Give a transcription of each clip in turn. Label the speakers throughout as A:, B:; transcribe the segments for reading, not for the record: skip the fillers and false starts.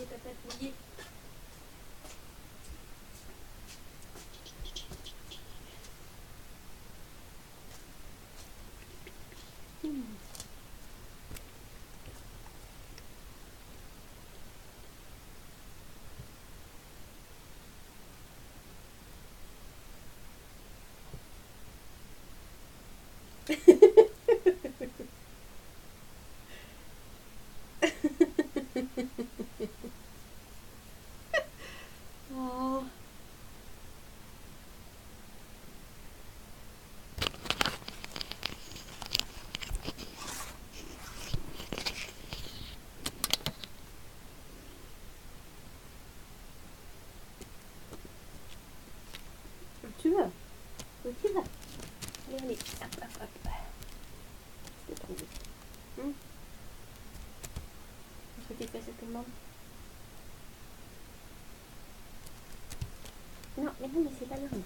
A: ta tête mouillée. Oh. Où tu vas? Où tu vas? Allez, allez, hop, hop, hop. C'est tombé. Est-ce que tu fais ça tout le monde? Non, mais non, mais c'est pas grave.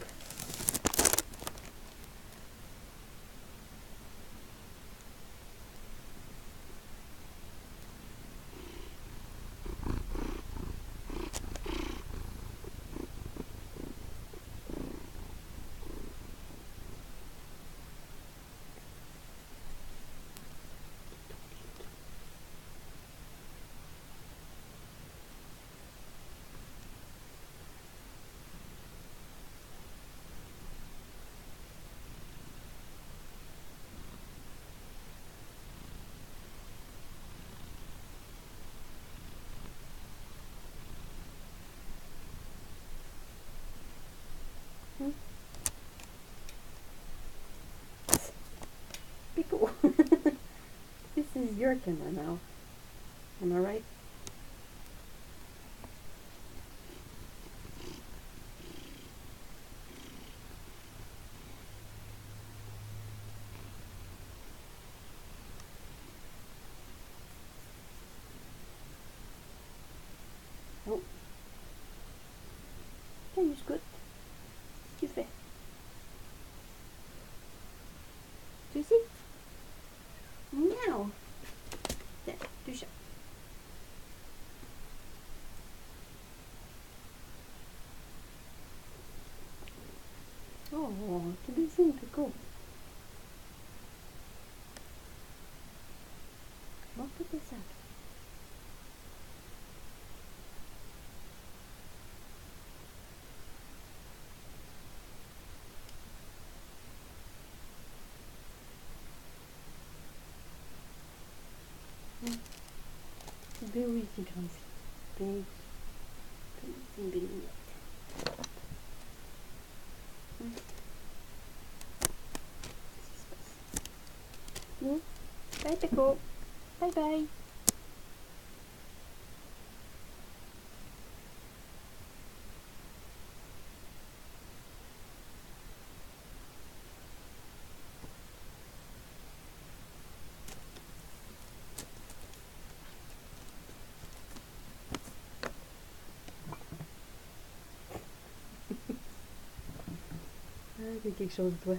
A: Pico. This is your camera now. Am I right? Oh. Tiens, du scout. Qu'est-ce que tu fais? Tu aussi? Miaou. Tiens, tu chat. Oh, tu dessines, Pico. Montre tes sacs. Ben oui, c'est grand. Ben, c'est une belle lunette. Qu'est-ce qui se passe? Bye, Pico. Bye bye. Ah, c'est quelque chose, toi.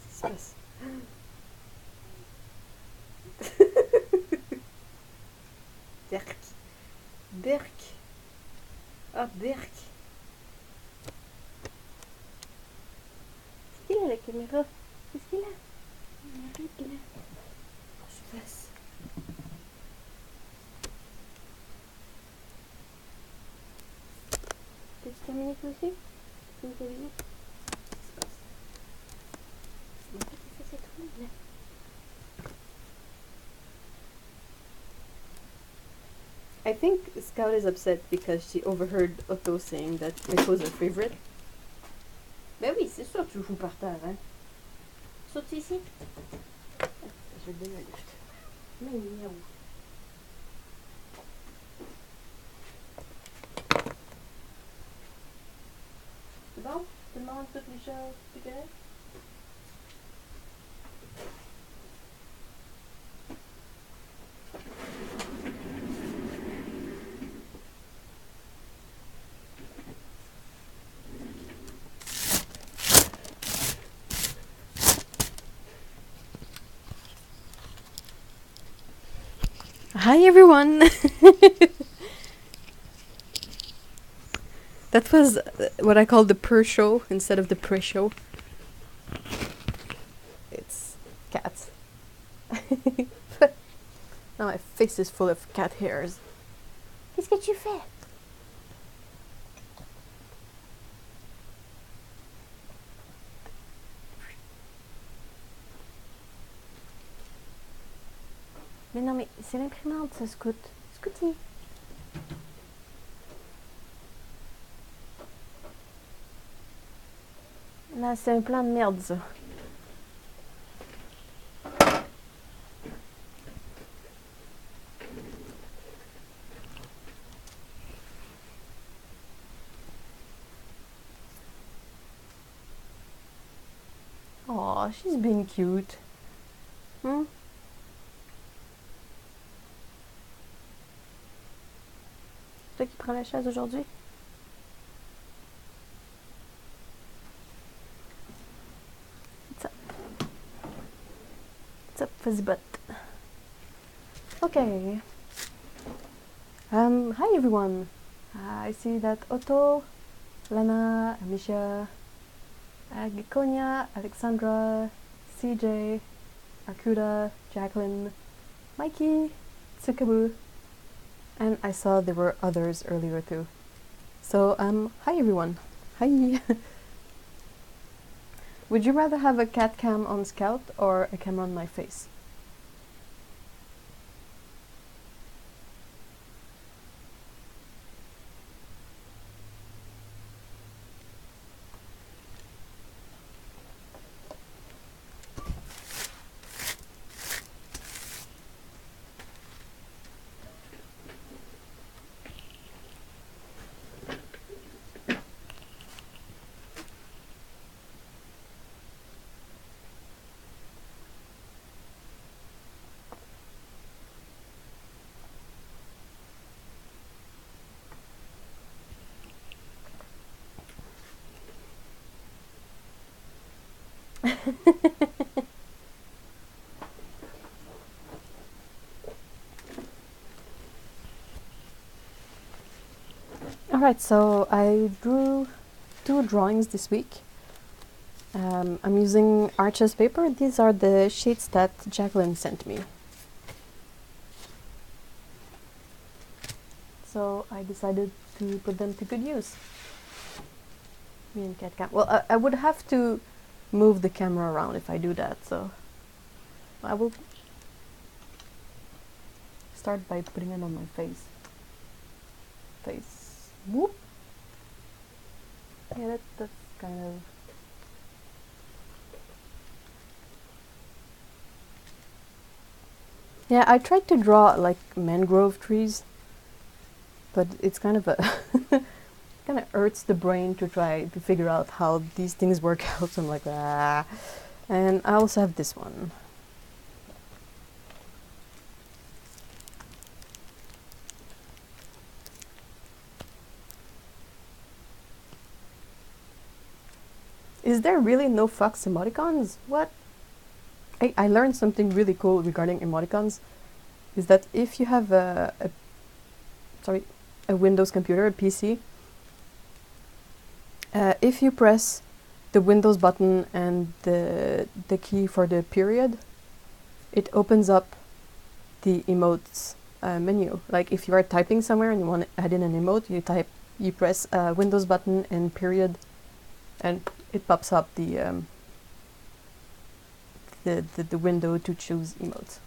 A: Qu'est-ce qui se passe? Berk. Berk. Ah, Berk. Qu'est-ce qu'il a, la caméra? Qu'est-ce qu'il a? Arrête là. Faut que je fasse. T'as terminé toi aussi? C'est une télévision? Qu'est-ce qui se passe? Mais qu'est-ce que c'est cette roue là? I think Scout is upset because she overheard Otto saying that it was her favorite. Ben oui, c'est sûr que tu joues par terre, hein. Saute ici. Je vais te donner un lift. Mais miaou. C'est bon? Tout le monde, toutes les choses, c'est correct? Hi everyone! That was what I call the per-show instead of the pre-show. It's cats. Now my face is full of cat hairs. Qu'est-ce que tu fais? Mais non mais c'est l'imprimante ça, Scoot. Scooty. Là c'est un plan de merde ça. Oh, she's being cute. Hmm? C'est toi qui prends la chaise aujourd'hui? What's up? What's up, fuzzy butt? Okay. Hi everyone. I see that Otto, Lana, Amisha, Gikonia, Alexandra, CJ, Arcuda, Jacqueline, Mikey, Tsukabu, and I saw there were others earlier too. So, hi everyone. Hi. Would you rather have a cat cam on Scout or a camera on my face? Alright, so I drew 2 drawings this week. I'm using Arches paper. These are the sheets that Jacqueline sent me. So I decided to put them to good use. Me and cat cam. Well, I would have to move the camera around if I do that, so I will start by putting it on my face. Whoop. Yeah, that's kind of... Yeah, I tried to draw like mangrove trees, but it's kind of a kind of hurts the brain to try to figure out how these things work out. So I'm like, ah. And I also have this one. Is there really no fucks emoticons? What? I learned something really cool regarding emoticons. Is that if you have a Windows computer, a PC, if you press the Windows button and the key for the period, it opens up the emotes menu. Like if you are typing somewhere and you want to add in an emote, you press Windows button and period, and it pops up the window to choose emotes.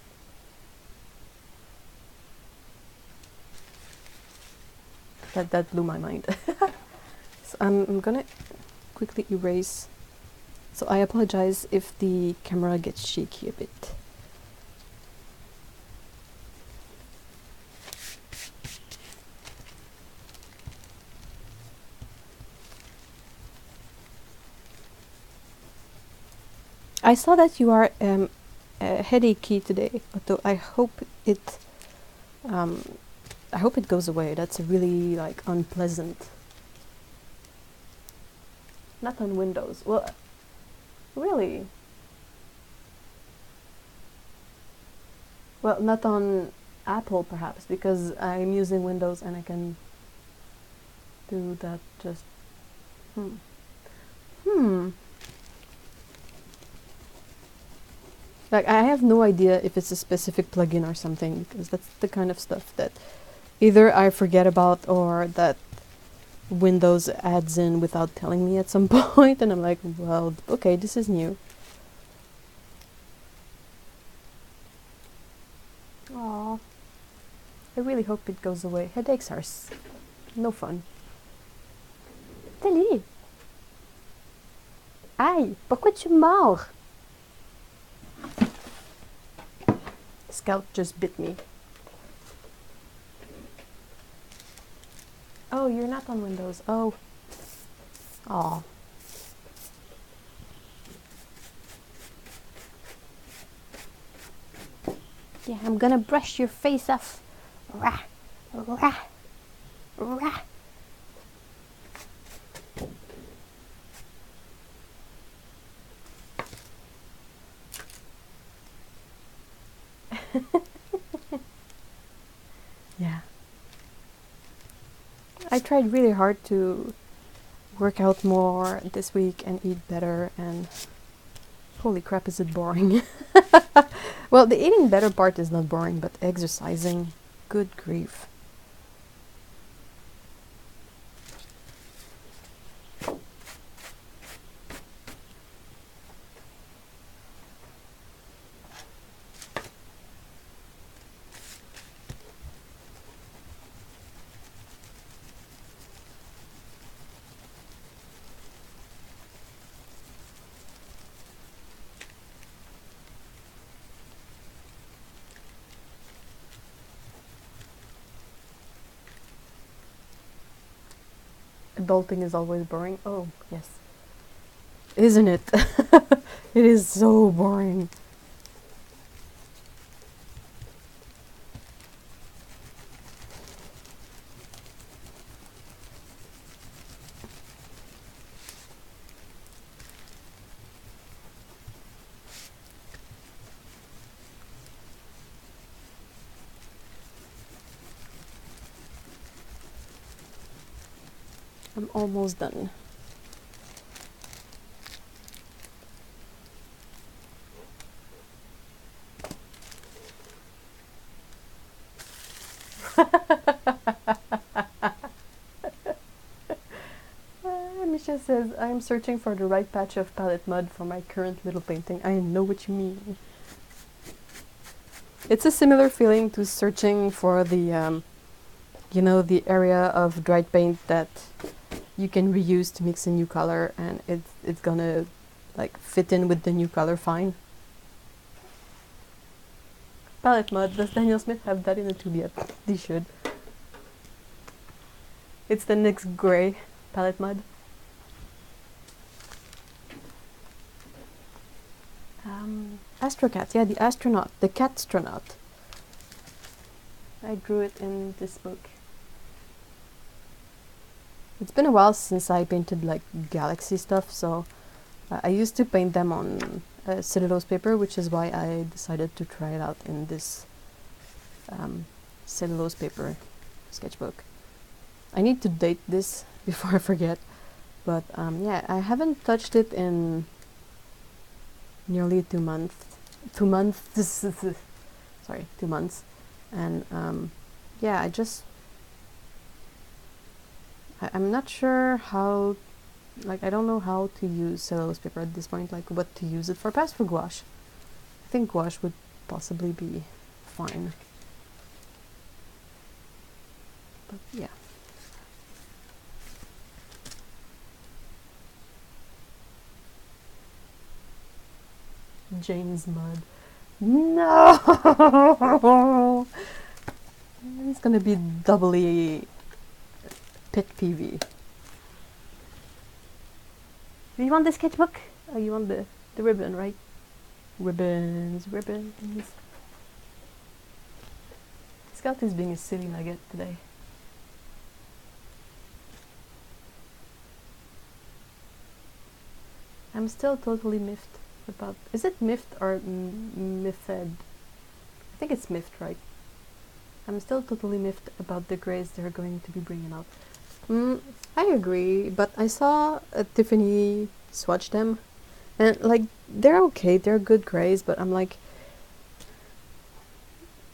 A: That blew my mind. So I'm gonna quickly erase. So I apologize if the camera gets shaky a bit. I saw that you are headachy today, although um, I hope it goes away. That's really like unpleasant. Not on Windows. Well, really? Well, not on Apple perhaps, because I'm using Windows and I can do that just... Like, I have no idea if it's a specific plugin or something, because that's the kind of stuff that either I forget about or that Windows adds in without telling me at some point, and I'm like, well, okay, this is new. Aww. I really hope it goes away. Headaches are no fun. Salut! Aïe! Pourquoi tu mords? Scout just bit me. Oh, you're not on Windows. Oh. Aw. Yeah, I'm gonna brush your face off. Rah, rah, rah. Yeah. I tried really hard to work out more this week and eat better, and holy crap, is it boring. Well, the eating better part is not boring, but exercising, good grief. Adulting is always boring. Oh, yes. Isn't it? It is so boring. I'm almost done. Misha says, I'm searching for the right patch of palette mud for my current little painting. I know what you mean. It's a similar feeling to searching for the, you know, the area of dried paint that you can reuse to mix a new color, and it's gonna like fit in with the new color fine. Palette mud. Does Daniel Smith have that in the tube yet? He should. It's the NYX Grey palette mud. Astrocat, yeah, the astronaut, the Catstronaut. I drew it in this book. It's been a while since I painted like galaxy stuff, so I used to paint them on cellulose paper, which is why I decided to try it out in this cellulose paper sketchbook. I need to date this before I forget, but yeah, I haven't touched it in nearly 2 months. 2 months. Sorry, 2 months. And yeah, I'm not sure how, like, I don't know how to use cellulose paper at this point, like what to use it for. Perhaps for gouache. I think gouache would possibly be fine. But yeah. James Mudd. No! It's gonna be doubly pet peeve. Do you want the sketchbook? Oh, you want the ribbon, right? Ribbons, ribbons. Scout is being a silly nugget today. I'm still totally miffed about... Is it miffed or miffed? I think it's miffed, right? I'm still totally miffed about the grays they're going to be bringing out. I agree, but I saw Tiffany swatch them, and like they're okay, they're good grays, but I'm like,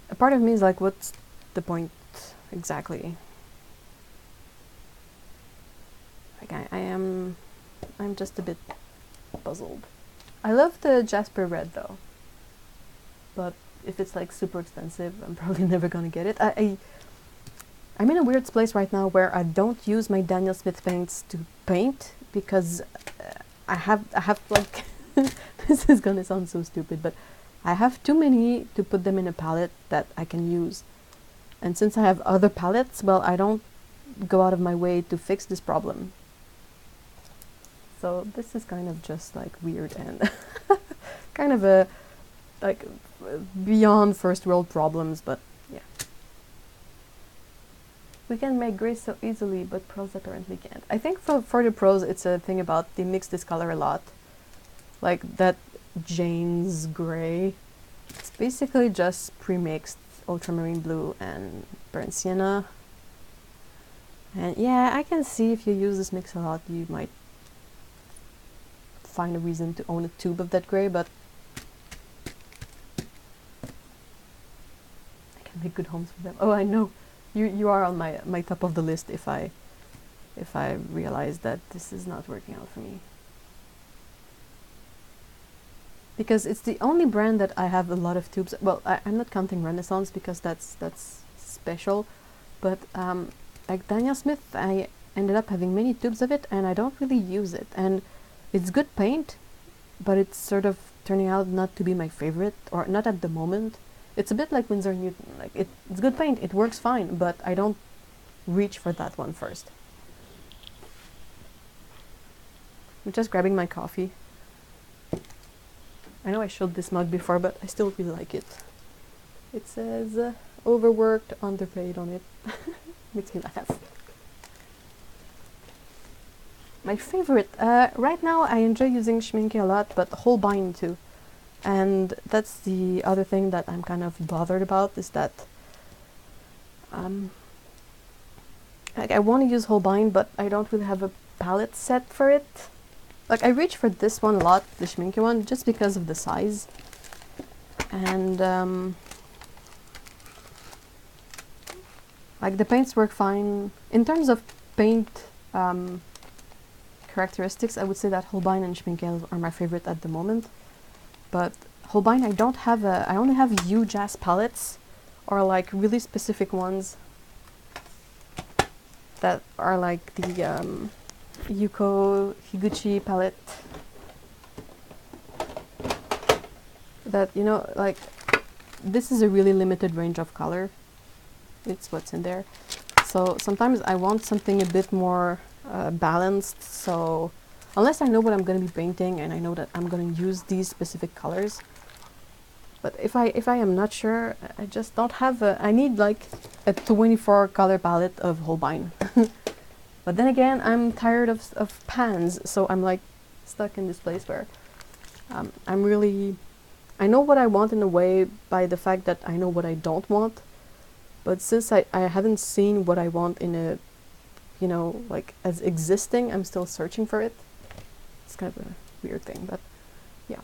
A: a part of me is like, what's the point exactly? Like I'm just a bit puzzled. I love the Jasper Red though, but if it's like super expensive, I'm probably never gonna get it. I'm in a weird place right now where I don't use my Daniel Smith paints to paint because I have like this is gonna sound so stupid, but I have too many to put them in a palette that I can use. And since I have other palettes, well, I don't go out of my way to fix this problem. So this is kind of just like weird and kind of a like beyond first world problems, but yeah. We can make grays so easily, but pros apparently can't. I think for the pros, it's a thing about they mix this color a lot. Like that Jane's gray. It's basically just pre-mixed ultramarine blue and burnt sienna. And yeah, I can see if you use this mix a lot, you might find a reason to own a tube of that gray, but I can make good homes for them. Oh, I know. You are on my top of the list if I realize that this is not working out for me. Because it's the only brand that I have a lot of tubes. Well, I'm not counting Renaissance because that's special, but like Daniel Smith, I ended up having many tubes of it and I don't really use it. And it's good paint, but it's sort of turning out not to be my favorite, or not at the moment. It's a bit like Winsor Newton. Like it's good paint, it works fine, but I don't reach for that one first. I'm just grabbing my coffee. I know I showed this mug before, but I still really like it. It says overworked, underpaid on it. Makes me laugh. My favorite, right now I enjoy using Schminke a lot, but Holbein too. And that's the other thing that I'm kind of bothered about, is that like I want to use Holbein, but I don't really have a palette set for it. Like I reach for this one a lot, the Schminke one, just because of the size. And like the paints work fine. In terms of paint characteristics, I would say that Holbein and Schminke are my favorite at the moment. But Holbein, I only have huge ass palettes, or like really specific ones that are like the Yuko Higuchi palette. That, you know, like this is a really limited range of color. It's what's in there. So sometimes I want something a bit more balanced, so unless I know what I'm going to be painting and I know that I'm going to use these specific colors. But if I am not sure, I just don't have I need like a 24 color palette of Holbein. But then again, I'm tired of pans, so I'm like stuck in this place where I know what I want in a way by the fact that I know what I don't want. But since I haven't seen what I want in a, you know, like as existing, I'm still searching for it. It's kind of a weird thing, but yeah.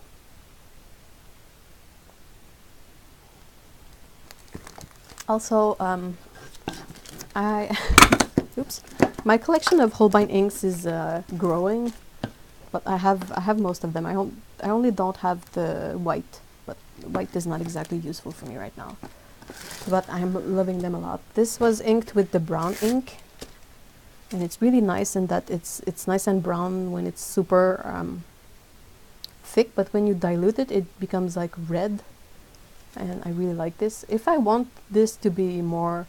A: Also, oops, my collection of Holbein inks is growing, but I have most of them. I only don't have the white, but white is not exactly useful for me right now. But I'm loving them a lot. This was inked with the brown ink, and it's really nice in that it's nice and brown when it's super thick, but when you dilute it, it becomes like red, and I really like this. If I want this to be more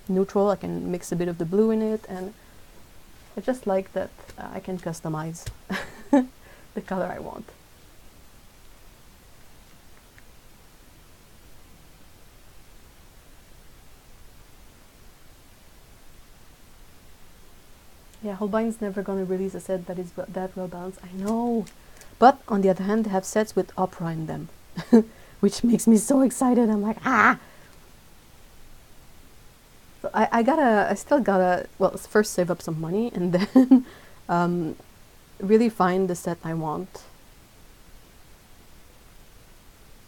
A: neutral, I can mix a bit of the blue in it, and I just like that I can customize the color I want. Yeah, Holbein's never gonna release a set that is that well balanced. I know, but on the other hand, they have sets with opera in them, which makes me so excited. I'm like, ah. So I still gotta, well, first save up some money and then really find the set I want,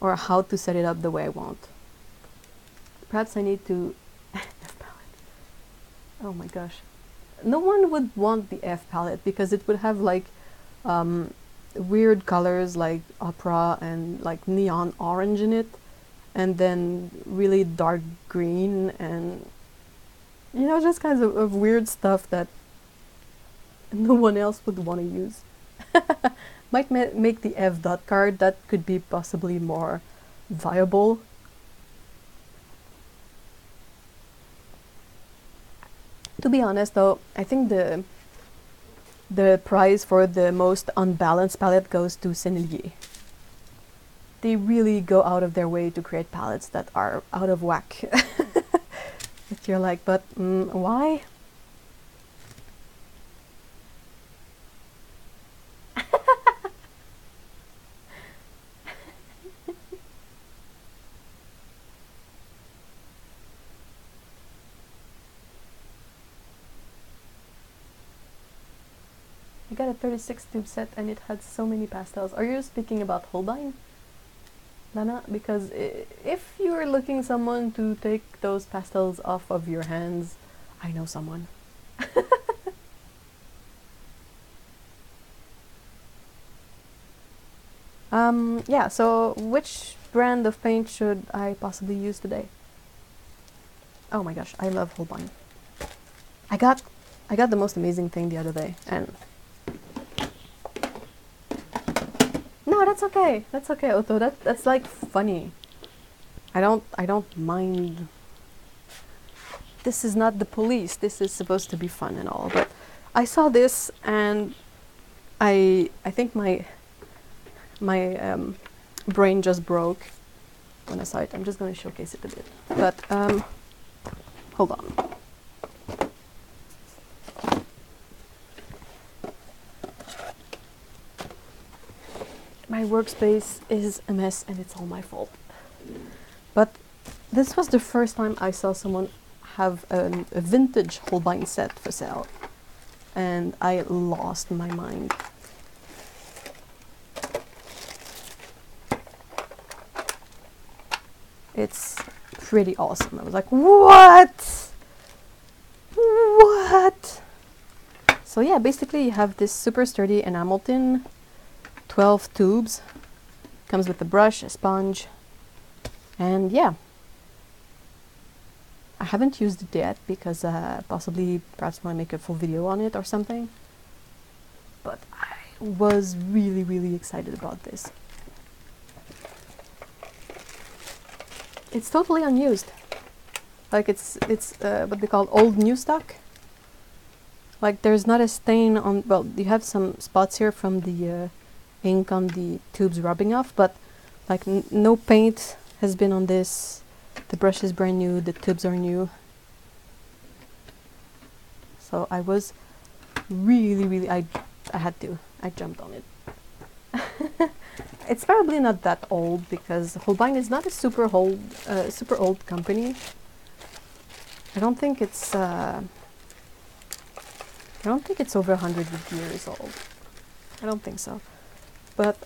A: or how to set it up the way I want. Perhaps I need to F palette. Oh my gosh. No one would want the F palette because it would have like weird colors like opera and like neon orange in it, and then really dark green and, you know, just kinds of weird stuff that no one else would want to use. Might make the F dot card, that could be possibly more viable. To be honest though, I think the prize for the most unbalanced palette goes to Sennelier. They really go out of their way to create palettes that are out of whack. That you're like, but why? I got a 36 tube set and it had so many pastels. Are you speaking about Holbein, Lana? Because if you're looking someone to take those pastels off of your hands, I know someone. Yeah, so which brand of paint should I possibly use today? Oh my gosh, I love Holbein. I got the most amazing thing the other day, and no, that's okay. That's okay, Otto. That's like funny. I don't mind. This is not the police. This is supposed to be fun and all, but I saw this and I think my brain just broke when I saw it. I'm just going to showcase it a bit. But hold on. My workspace is a mess and it's all my fault. But this was the first time I saw someone have a vintage Holbein set for sale, and I lost my mind. It's pretty awesome. I was like, what? What? So yeah, basically you have this super sturdy enamel tin, 12 tubes, comes with a brush, a sponge, and yeah. I haven't used it yet because possibly perhaps want to make a full video on it or something. But I was really, really excited about this. It's totally unused. Like it's what they call old new stock. Like there's not a stain on, well, you have some spots here from the ink on the tubes rubbing off, but like no paint has been on this. The brush is brand new, the tubes are new. So I was really, I jumped on it. It's probably not that old because Holbein is not a super old company. I don't think it's over 100 years old. I don't think so. But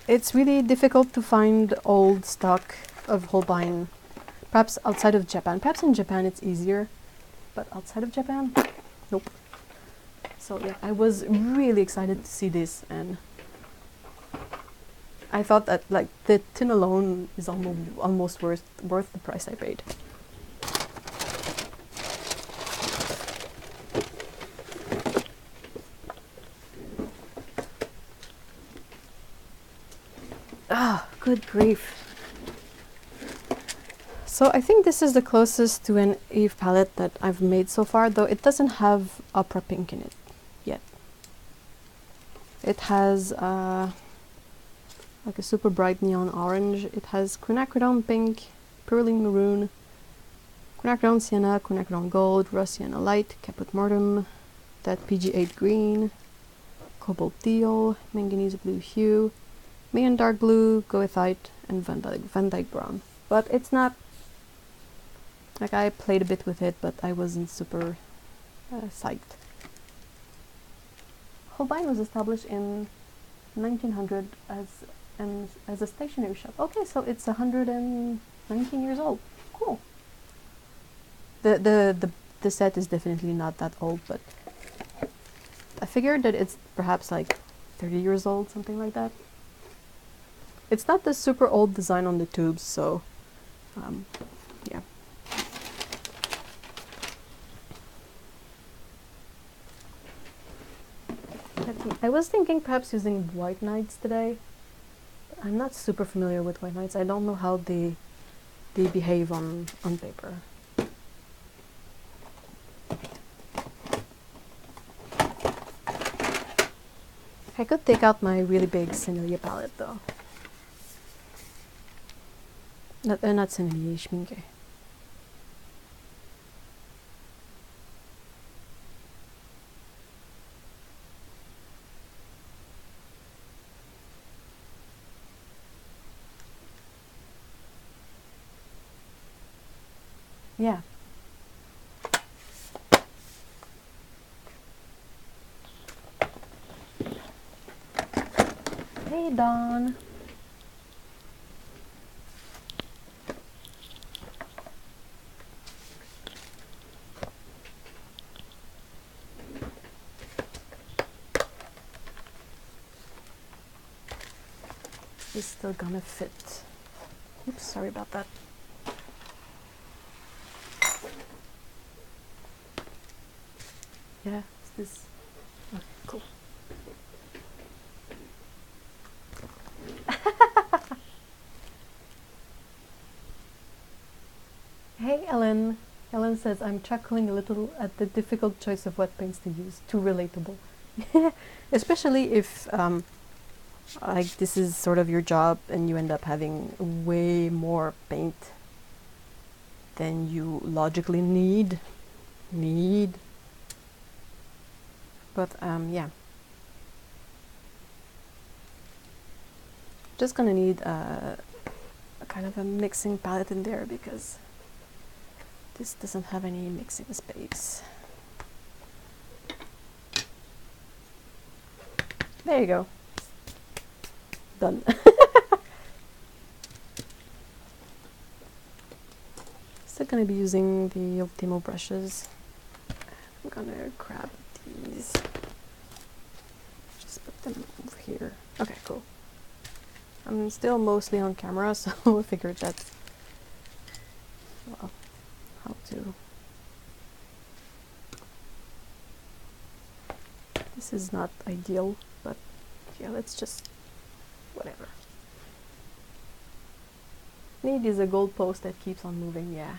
A: it's really difficult to find old stock of Holbein, perhaps outside of Japan. Perhaps in Japan it's easier, but outside of Japan, nope. So yeah, I was really excited to see this, and I thought that like the tin alone is almost worth the price I paid. Ah, good grief. So I think this is the closest to an Eve palette that I've made so far, though it doesn't have opera pink in it yet. It has like a super bright neon orange. It has quinacridone pink, purling maroon, Quinacridone Sienna, Quinacridone Gold, Raw Sienna Light, Caput Mortem, that PG8 Green, Cobalt Teal, Manganese Blue Hue, Mayan Dark Blue, Goethite, and Van Dyke Brown. But it's not... like, I played a bit with it, but I wasn't super psyched. Holbein was established in 1900 as a stationery shop. Okay, so it's 119 years old. Cool. The set is definitely not that old, but I figured that it's perhaps like 30 years old, something like that. It's not the super old design on the tubes, so yeah. I was thinking perhaps using white knights today. I'm not super familiar with white knights. I don't know how they behave on paper. I could take out my really big Sennelier palette though. Not Sennelier, Schminke. Yeah. Hey, Dawn. It's still gonna fit. Oops, sorry about that. Yeah, is this... okay, cool. Hey, Ellen. Ellen says, I'm chuckling a little at the difficult choice of what paints to use. Too relatable. Especially if like this is sort of your job and you end up having way more paint than you logically need. But yeah. Just gonna need a kind of a mixing palette in there because this doesn't have any mixing space. There you go. Done. Still gonna be using the Ultimo brushes. I'm gonna grab these. Just put them over here. Okay, cool. I'm still mostly on camera, so I figured that, well, how to... This is not ideal, but yeah, let's just... whatever. Need is a gold post that keeps on moving, yeah.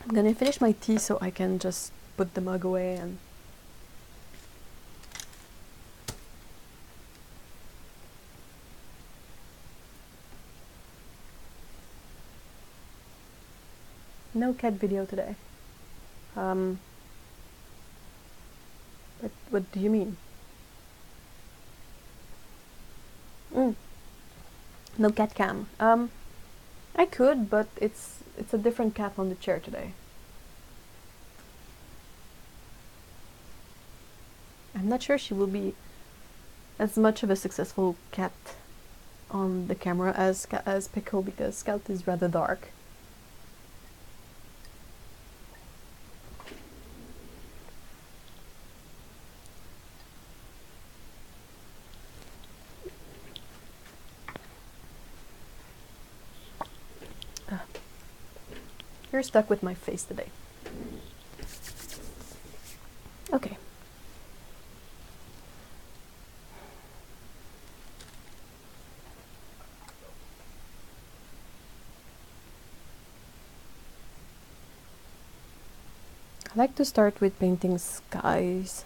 A: I'm gonna finish my tea so I can just put the mug away and... No cat video today. What do you mean? No cat cam. I could, but it's a different cat on the chair today. I'm not sure she will be as much of a successful cat on the camera as Pickle because Scout is rather dark. You're stuck with my face today. Okay. I like to start with painting skies.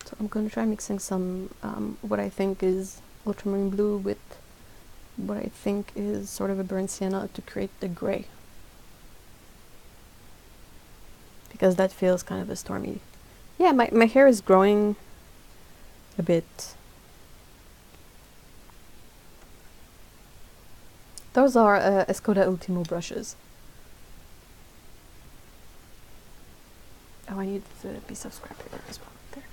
A: So I'm going to try mixing some what I think is ultramarine blue with what I think is sort of a burnt sienna to create the gray. Because that feels kind of a stormy. Yeah, my hair is growing a bit. Those are Escoda Ultimo brushes. Oh, I need a piece of scrap paper as well. There.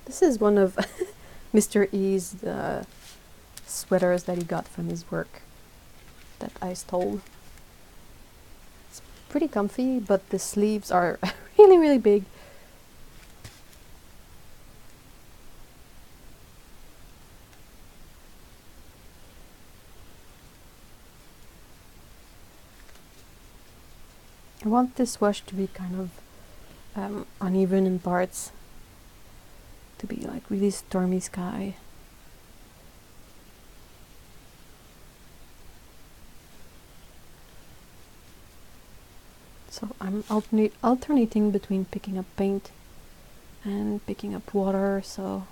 A: This is one of Mr. E's sweaters that he got from his work that I stole. It's pretty comfy, but the sleeves are really, really big. I want this wash to be kind of uneven in parts, to be like really stormy sky. So I'm alternating between picking up paint and picking up water, so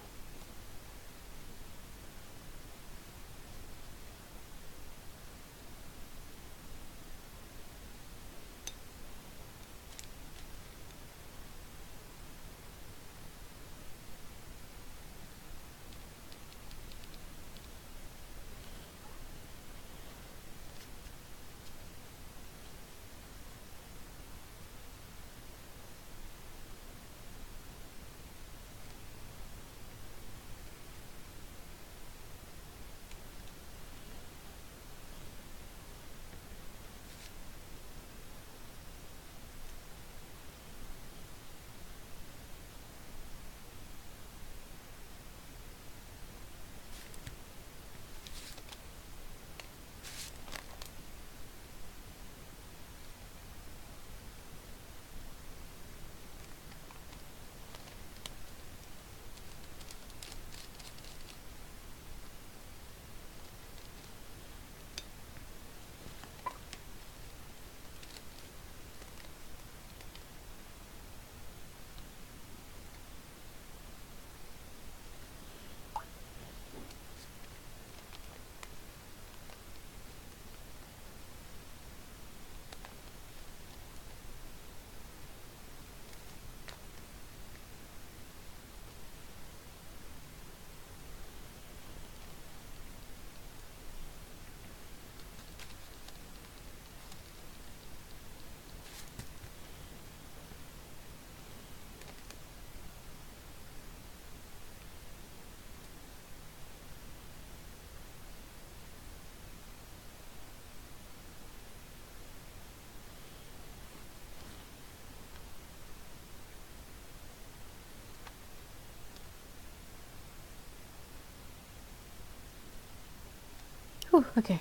A: whew, okay.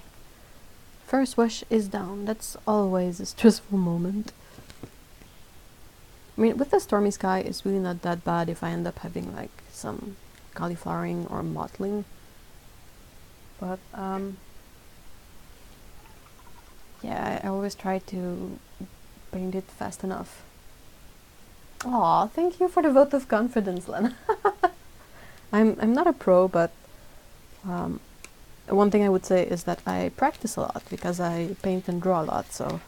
A: First wash is down. That's always a stressful moment. I mean, with the stormy sky, it's really not that bad if I end up having like some cauliflowering or mottling. But yeah, I always try to paint it fast enough. Aw, thank you for the vote of confidence, Len. I'm not a pro, but one thing I would say is that I practice a lot because I paint and draw a lot, so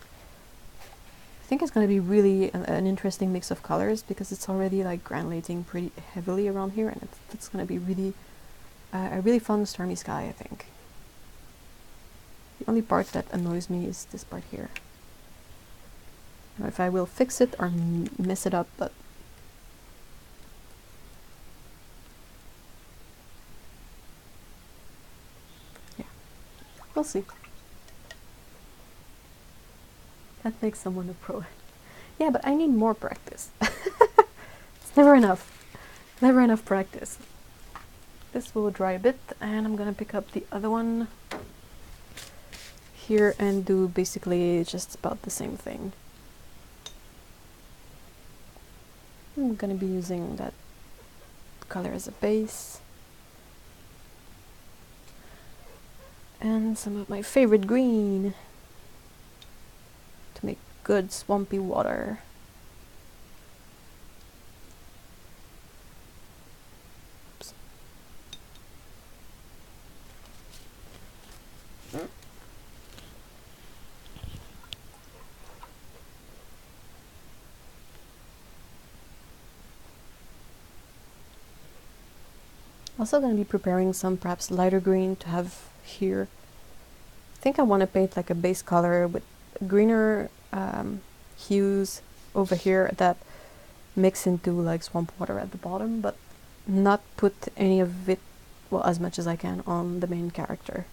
A: I think it's going to be really an interesting mix of colors because it's already like granulating pretty heavily around here, and it's going to be really a really fun stormy sky, I think. The only part that annoys me is this part here. I don't know if I will fix it or mess it up, but yeah, we'll see. That makes someone a pro. Yeah, but I need more practice. It's never enough. Never enough practice. This will dry a bit, and I'm gonna pick up the other one here and do basically just about the same thing. I'm gonna be using that color as a base. And some of my favorite green to make good swampy water. Oops. Also going to be preparing some perhaps lighter green to have here. I think I want to paint like a base color with greener hues over here that mix into like swamp water at the bottom, but not put any of it, well, as much as I can on the main character.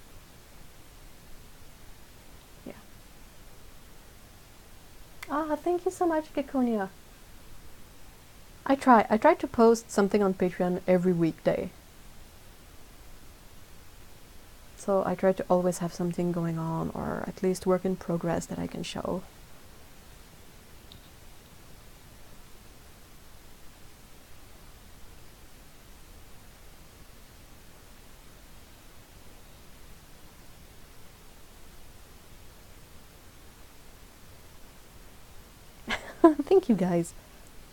A: Yeah. Ah, thank you so much, Gekonia. I try to post something on Patreon every weekday. So I try to always have something going on, or at least work in progress that I can show. Thank you guys.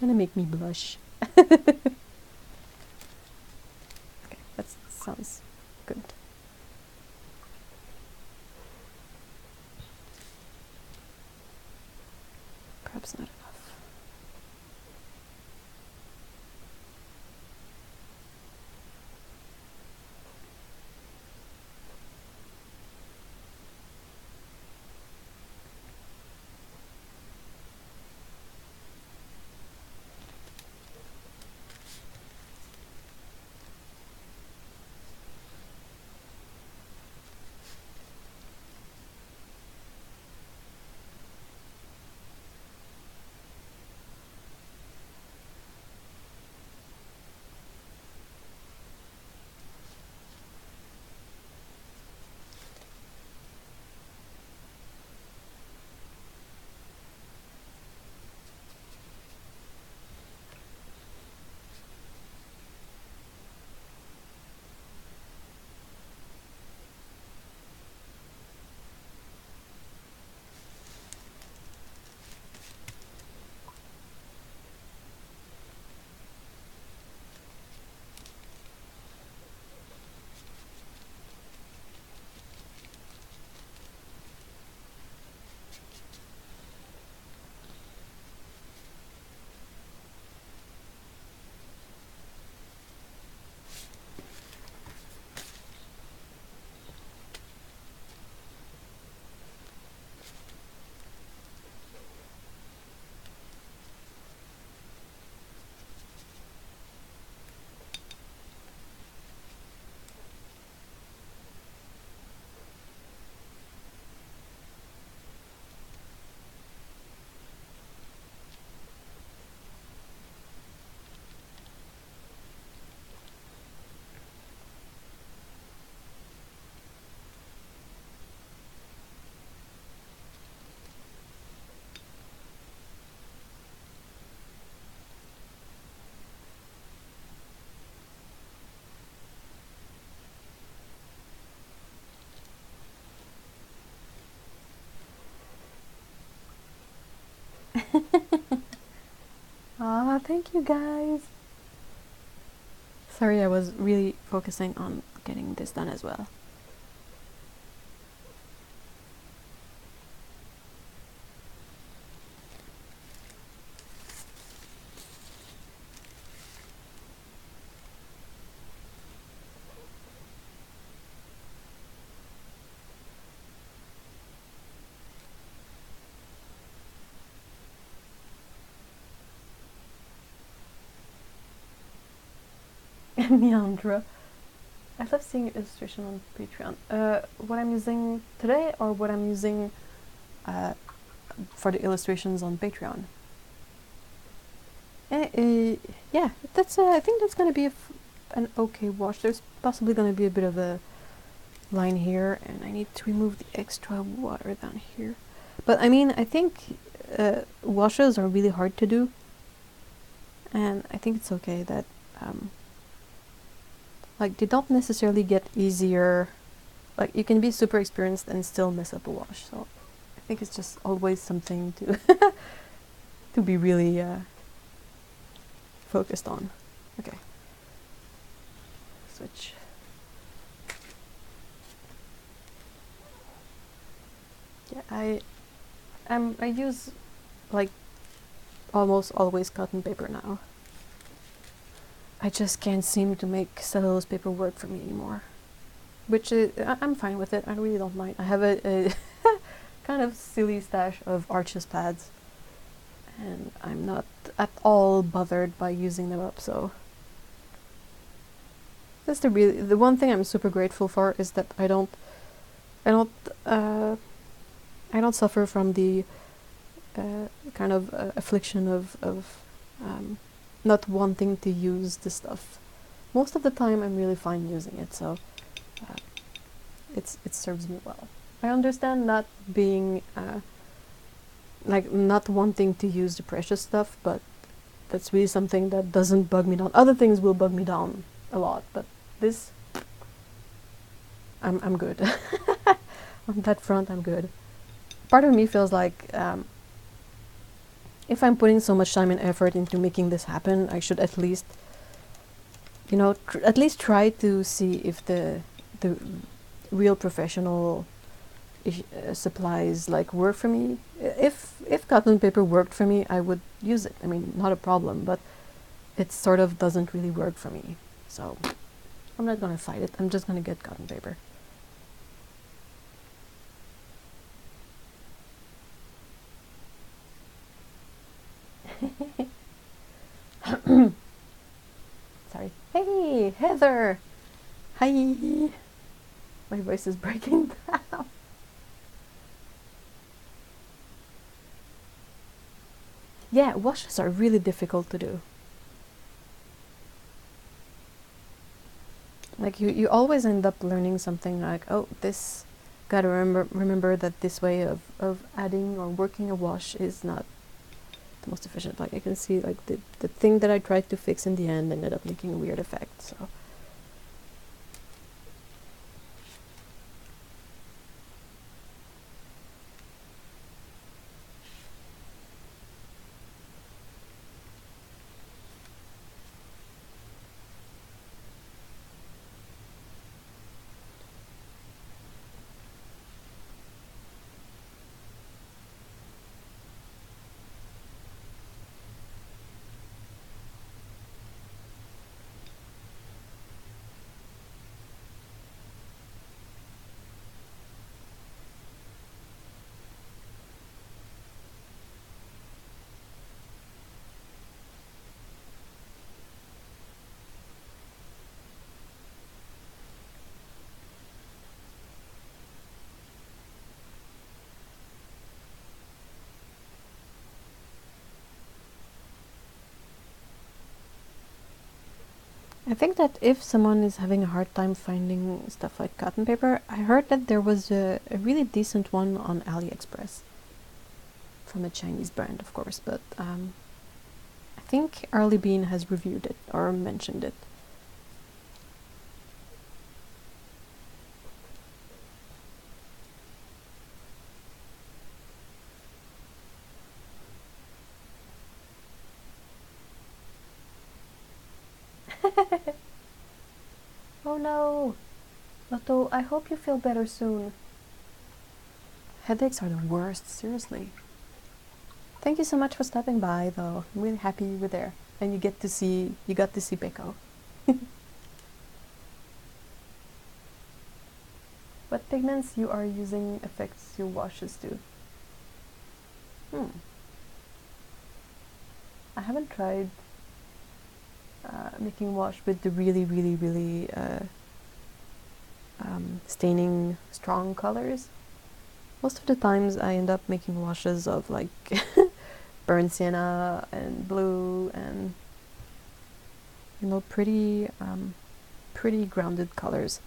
A: Gonna make me blush. Okay, that sounds good. Perhaps not enough. Ah, thank you guys. Sorry, I was really focusing on getting this done as well. Meandra. I love seeing illustration on Patreon. What I'm using today, or what I'm using for the illustrations on Patreon. Yeah, that's I think that's gonna be an okay wash. There's possibly gonna be a bit of a line here, and I need to remove the extra water down here. But I mean, I think washes are really hard to do, and I think it's okay that like they don't necessarily get easier. Like you can be super experienced and still mess up a wash. So I think it's just always something to to be really focused on. Okay. Switch. Yeah, I use like almost always cotton paper now. I just can't seem to make cellulose paper work for me anymore, which is, I'm fine with it. I really don't mind. I have a kind of silly stash of Arches pads, and I'm not at all bothered by using them up. So that's the one thing I'm super grateful for is that I don't suffer from the kind of affliction of not wanting to use the stuff. Most of the time I'm really fine using it, so it serves me well. I understand not being like not wanting to use the precious stuff, but that's really something that doesn't bug me down. Other things will bug me down a lot, but this I'm good. On that front I'm good. Part of me feels like if I'm putting so much time and effort into making this happen, I should at least, you know, at least try to see if the real professional supplies like work for me. If cotton paper worked for me, I would use it. I mean, not a problem, but it sort of doesn't really work for me. So I'm not gonna fight it. I'm just gonna get cotton paper. Sorry. Hey, Heather! Hi! My voice is breaking down. Yeah, washes are really difficult to do. Like you always end up learning something like, oh, this gotta remember that this way of adding or working a wash is not the most efficient. Like I can see like the thing that I tried to fix in the end ended up making a weird effect. So I think that if someone is having a hard time finding stuff like cotton paper, I heard that there was a really decent one on AliExpress from a Chinese brand, of course, but I think Early Bean has reviewed it or mentioned it. Oh no! Lotto, I hope you feel better soon. Headaches are the worst, seriously. Thank you so much for stopping by, though. I'm really happy you were there. And you got to see Peko. What pigments you are using affects your washes too. I haven't tried making wash with the really staining strong colors. Most of the times I end up making washes of like burnt sienna and blue and, you know, pretty grounded colors.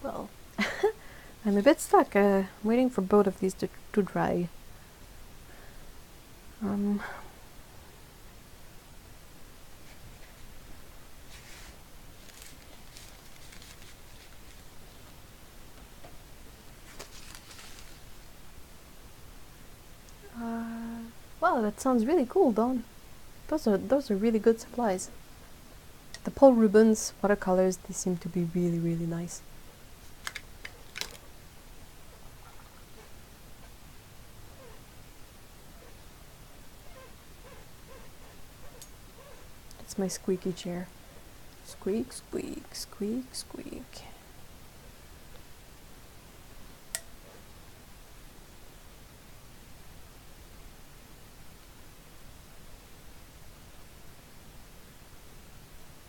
A: Well, I'm a bit stuck, waiting for both of these to dry. Wow, that sounds really cool, Dawn. Those are really good supplies. The Paul Rubens watercolors, they seem to be really nice. It's my squeaky chair. Squeak, squeak, squeak, squeak.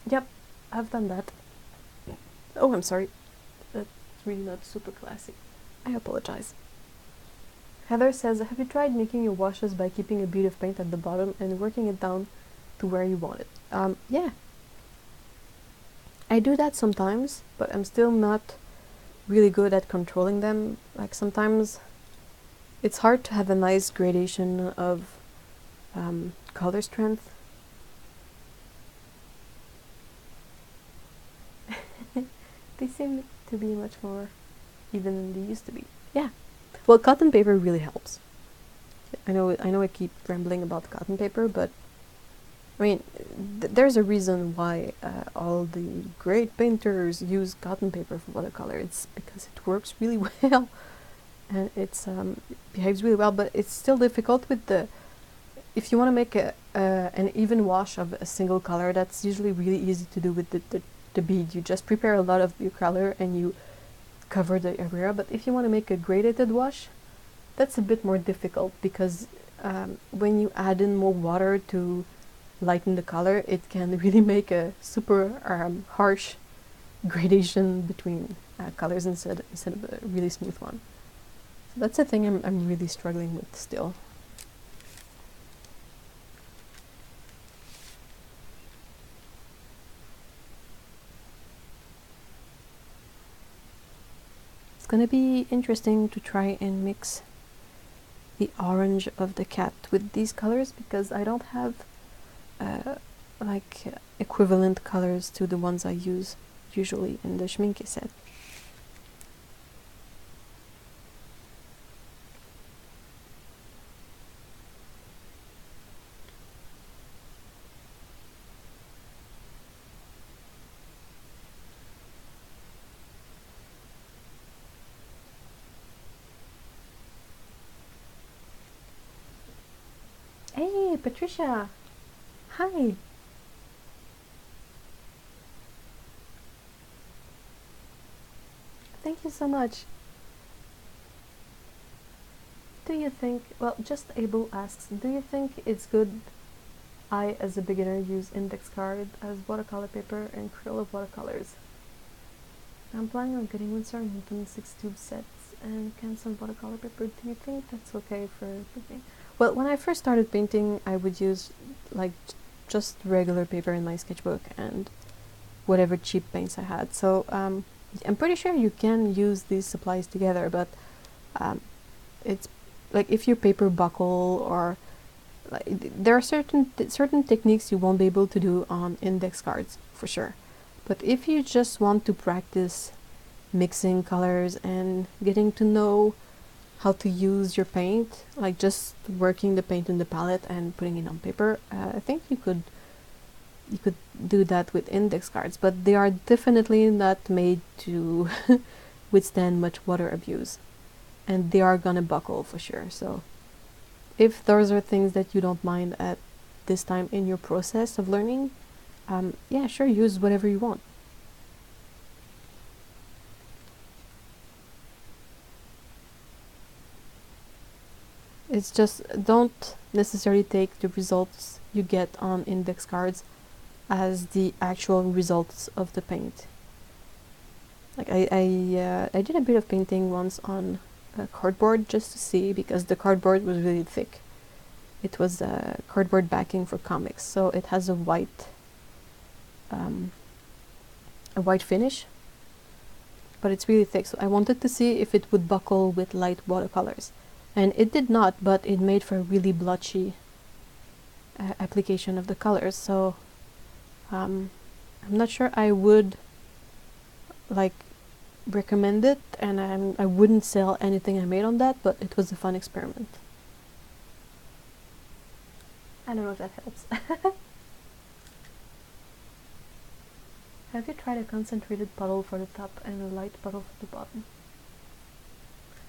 A: Yep, I've done that. Oh, I'm sorry. That's really not super classy. I apologize. Heather says, have you tried making your washes by keeping a bead of paint at the bottom and working it down to where you want it? Yeah. I do that sometimes, but I'm still not really good at controlling them. Like sometimes it's hard to have a nice gradation of color strength. They seem to be much more even than they used to be. Yeah. Well, cotton paper really helps. I know I keep rambling about cotton paper, but I mean, there's a reason why all the great painters use cotton paper for watercolor. It's because it works really well, and it behaves really well. But it's still difficult with the. If you want to make an even wash of a single color, that's usually really easy to do with the bead. You just prepare a lot of your color and you cover the area. But if you want to make a gradated wash, that's a bit more difficult because when you add in more water to lighten the color, it can really make a super harsh gradation between colors instead of a really smooth one. So that's a thing I'm really struggling with still. It's gonna be interesting to try and mix the orange of the cat with these colors because I don't have like equivalent colors to the ones I use usually in the Schminke set. Hey, Patricia! Hi! Thank you so much. Do you think, well, just Abel asks, do you think it's good I, as a beginner, use index card as watercolor paper and acrylic watercolors? I'm planning on getting Winsor & Newton 6 tube sets and Canson watercolor paper. Do you think that's okay for painting? Well, when I first started painting, I would use like just regular paper in my sketchbook and whatever cheap paints I had. So I'm pretty sure you can use these supplies together, but it's like if your paper buckle or like, there are certain techniques you won't be able to do on index cards for sure. But if you just want to practice mixing colors and getting to know how to use your paint, like just working the paint in the palette and putting it on paper, I think you could do that with index cards, but they are definitely not made to withstand much water abuse, and they are gonna buckle for sure. So if those are things that you don't mind at this time in your process of learning, yeah, sure, use whatever you want. It's just don't necessarily take the results you get on index cards as the actual results of the paint. Like I did a bit of painting once on cardboard just to see, because the cardboard was really thick. It was cardboard backing for comics, so it has a white finish, but it's really thick. So I wanted to see if it would buckle with light watercolors, and it did not, but it made for a really blotchy application of the colors. So I'm not sure I would like recommend it, and I wouldn't sell anything I made on that, but it was a fun experiment. I don't know if that helps. Have you tried a concentrated puddle for the top and a light puddle for the bottom?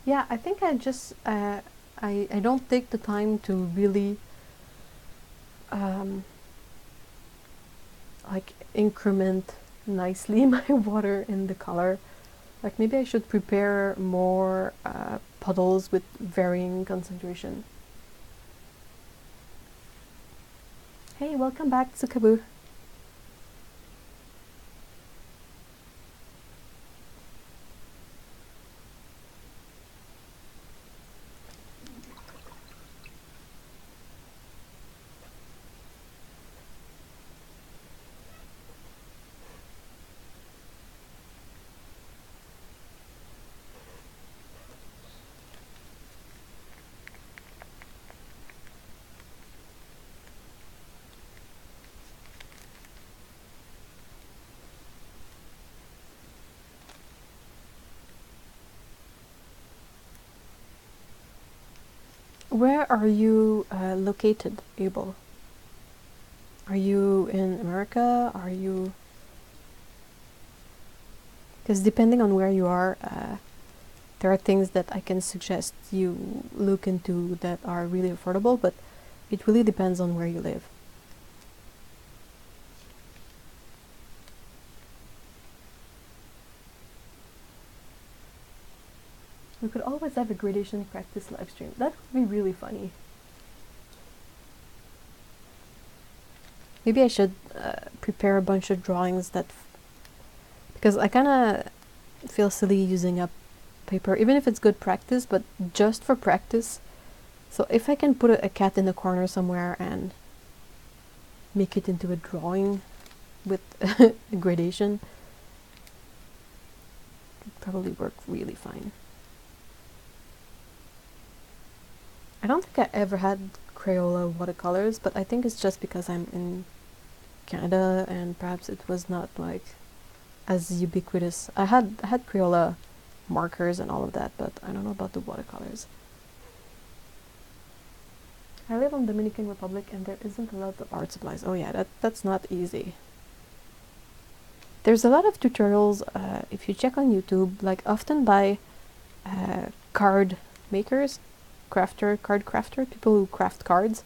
A: Yeah, I think I just I don't take the time to really like increment nicely my water in the color. Like maybe I should prepare more puddles with varying concentration. Hey, welcome back, Tsukabu. Where are you located, Abel? Are you in America? Are you... Because depending on where you are, there are things that I can suggest you look into that are really affordable, but it really depends on where you live. We could always have a gradation practice live stream. That would be really funny. Maybe I should prepare a bunch of drawings that... because I kind of feel silly using up paper, even if it's good practice, but just for practice. So if I can put a cat in the corner somewhere and make it into a drawing with a gradation, it would probably work really fine. I don't think I ever had Crayola watercolors, but I think it's just because I'm in Canada and perhaps it was not like as ubiquitous. I had Crayola markers and all of that, but I don't know about the watercolors. I live in Dominican Republic and there isn't a lot of art supplies. Oh yeah, that's not easy. There's a lot of tutorials if you check on YouTube, like often by card makers, card crafter, people who craft cards,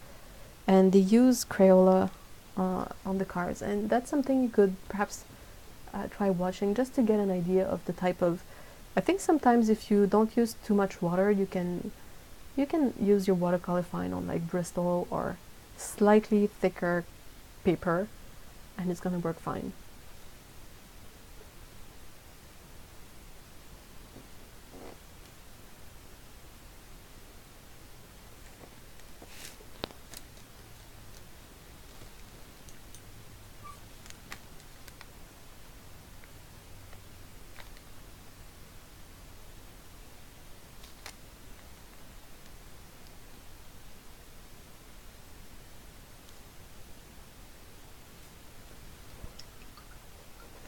A: and they use Crayola on the cards, and that's something you could perhaps try watching just to get an idea of the type of... I think sometimes if you don't use too much water, you can use your watercolor fine on like Bristol or slightly thicker paper, and it's gonna work fine.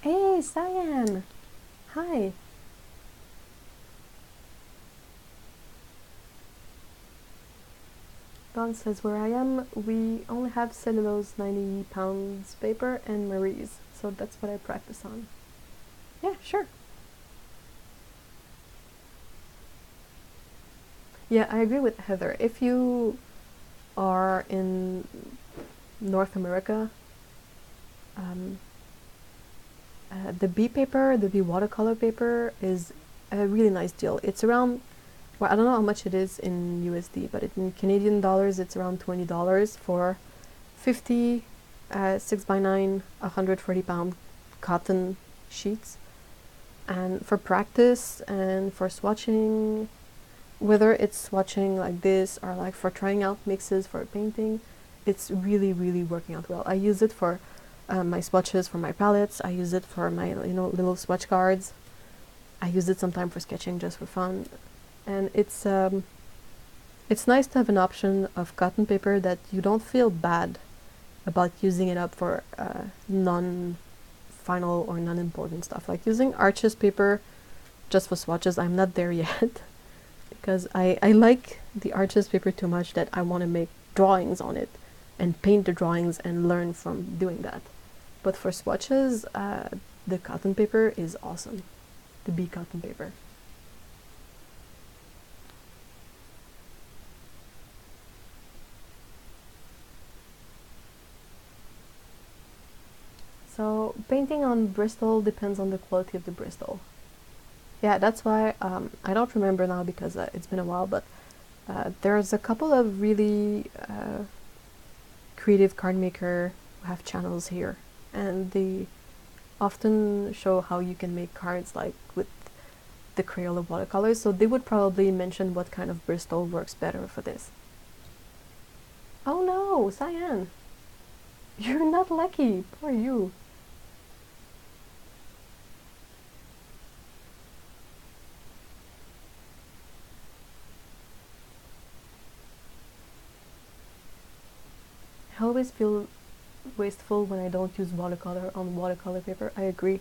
A: Hey, Cyan! Hi! John says, where I am, we only have cellulose 90 pounds paper and Marie's, so that's what I practice on. Yeah, sure. Yeah, I agree with Heather. If you are in North America, the B paper, the B watercolor paper is a really nice deal. It's around, well, I don't know how much it is in USD, but in Canadian dollars, it's around $20 for 50 6x9, 140-pound cotton sheets. And for practice and for swatching, whether it's swatching like this or like for trying out mixes for painting, it's really, really working out well. I use it for my swatches for my palettes. I use it for my, little swatch cards. I use it sometimes for sketching just for fun. And it's nice to have an option of cotton paper that you don't feel bad about using it up for non-final or non-important stuff. Like using Arches paper just for swatches, I'm not there yet. Because I like the Arches paper too much that I want to make drawings on it and paint the drawings and learn from doing that. But for swatches, the cotton paper is awesome. The B cotton paper. So painting on Bristol depends on the quality of the Bristol. Yeah, that's why I don't remember now because it's been a while, but there's a couple of really creative card maker who have channels here, and they often show how you can make cards like with the Crayola watercolors, so they would probably mention what kind of Bristol works better for this. Oh no, Cyan! You're not lucky! Poor you! I always feel wasteful when I don't use watercolor on watercolor paper. I agree.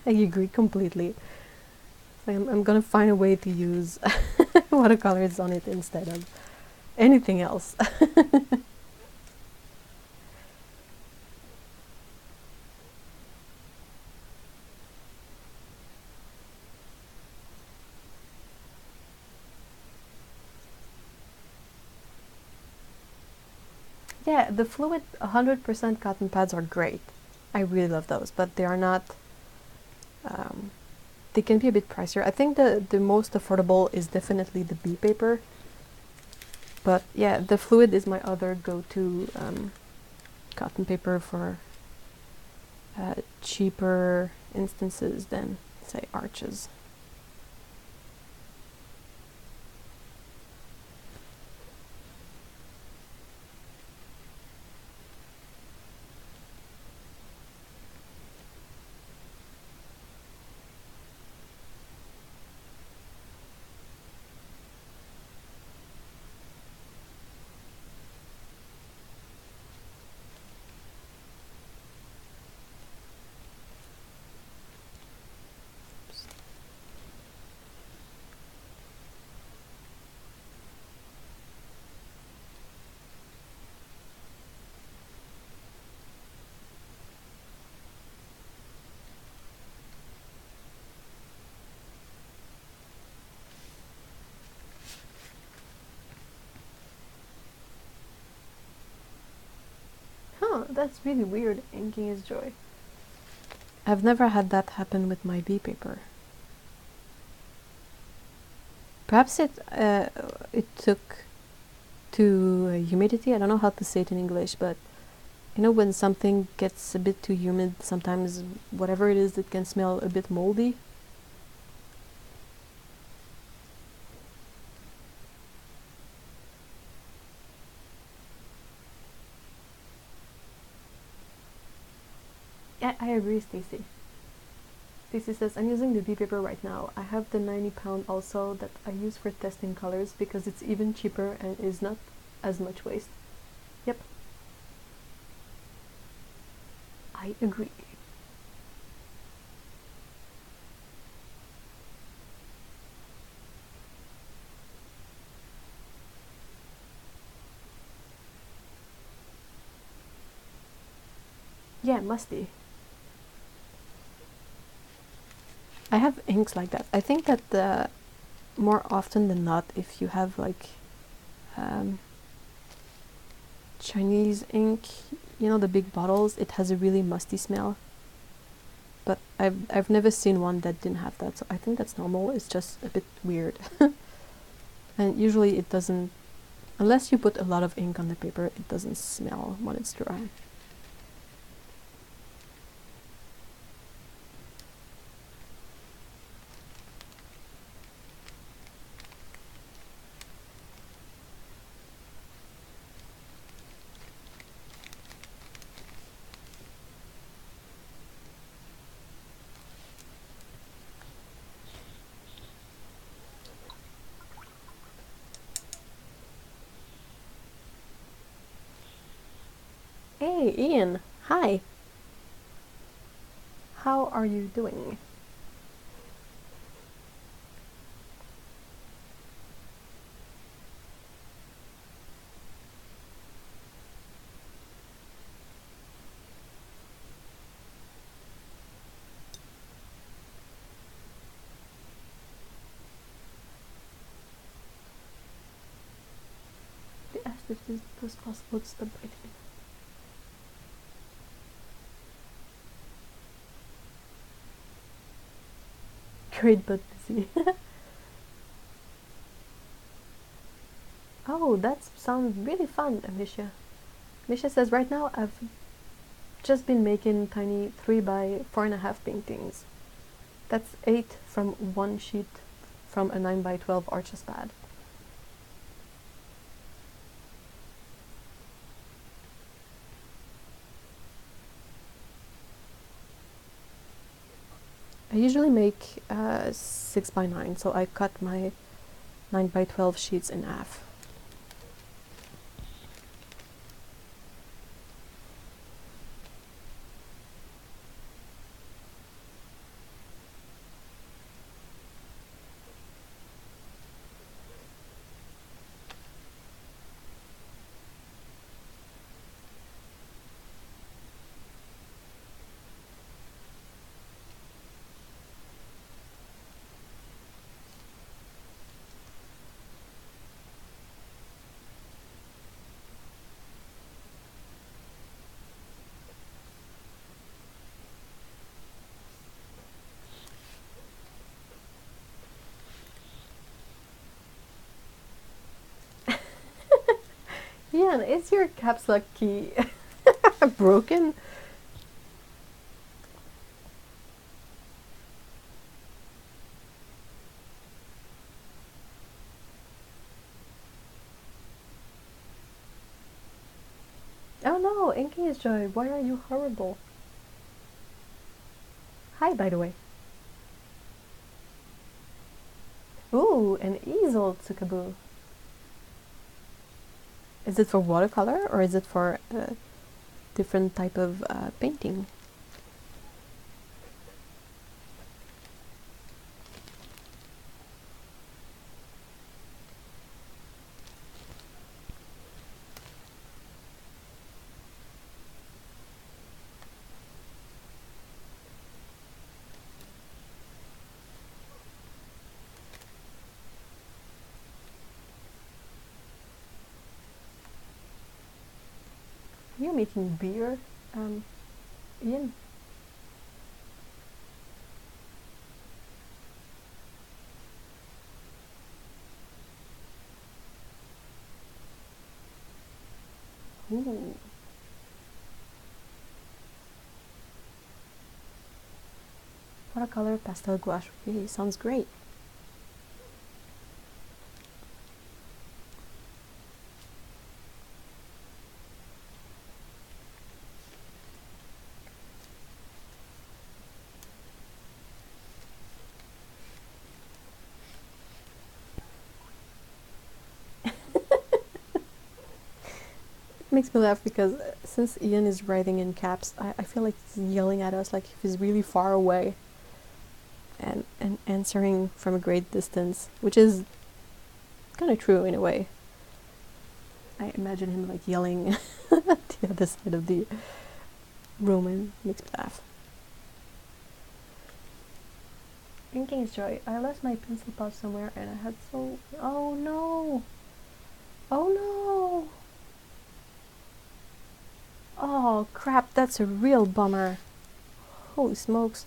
A: I agree completely. I'm gonna find a way to use watercolors on it instead of anything else. Yeah, the fluid 100% cotton pads are great. I really love those, but they are not, they can be a bit pricier. I think the most affordable is definitely the B paper. But yeah, the fluid is my other go-to cotton paper for cheaper instances than, say, Arches. Huh, that's really weird. Inking is joy. I've never had that happen with my B paper. Perhaps it took to humidity. I don't know how to say it in English, but when something gets a bit too humid, sometimes whatever it is, it can smell a bit moldy. Yeah, I agree, Stacy. Stacy says, I'm using the B paper right now. I have the 90-pound also that I use for testing colors because it's even cheaper and is not as much waste. Yep. I agree. Yeah, musty. I have inks like that. I think that more often than not, if you have like Chinese ink, you know, the big bottles, it has a really musty smell. But I've never seen one that didn't have that, so I think that's normal. It's just a bit weird. And usually it doesn't, unless you put a lot of ink on the paper, it doesn't smell when it's dry. Hey, Ian. Hi. How are you doing? They asked if it was possible to stop biting. Great but busy. Oh, that sounds really fun, Amisha. Misha says, right now I've just been making tiny 3x4.5 paintings. That's 8 from one sheet from a 9x12 Archambault. I usually make 6x9, so I cut my 9x12 sheets in half. Yeah, is your caps lock key broken? Oh no, Inky is Joy, why are you horrible? Hi, by the way. Ooh, an easel, Tsukaboo. Is it for watercolor or is it for a different type of painting? You're making beer, Ian? Ooh. Watercolor, pastel, gouache. Okay, sounds great. Makes me laugh because since Ian is writing in caps, I feel like he's yelling at us like he's really far away and answering from a great distance, which is kind of true in a way. I imagine him like yelling at the other side of the Roman makes me laugh. Inking is joy. I lost my pencil pouch somewhere and I had so... Oh no! Oh no! Oh crap, that's a real bummer. Holy smokes.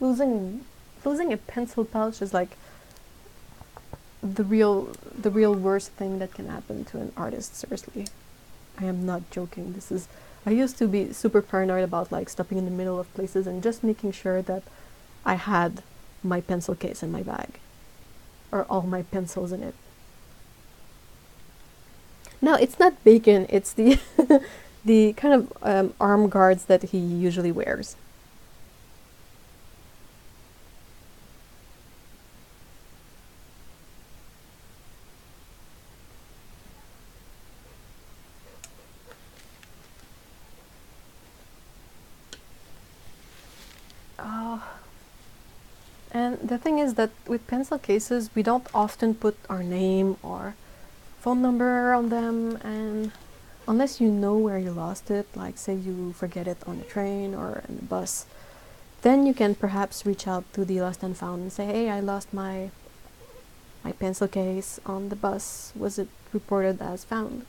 A: Losing a pencil pouch is like the real worst thing that can happen to an artist, seriously. I am not joking. I used to be super paranoid about like stopping in the middle of places and just making sure that I had my pencil case in my bag. Or all my pencils in it. No, it's not bacon, it's the the kind of arm guards that he usually wears. And the thing is that with pencil cases, we don't often put our name or phone number on them, and unless you know where you lost it, like say you forget it on the train or in the bus, then you can perhaps reach out to the lost and found and say, hey, I lost my pencil case on the bus, was it reported as found?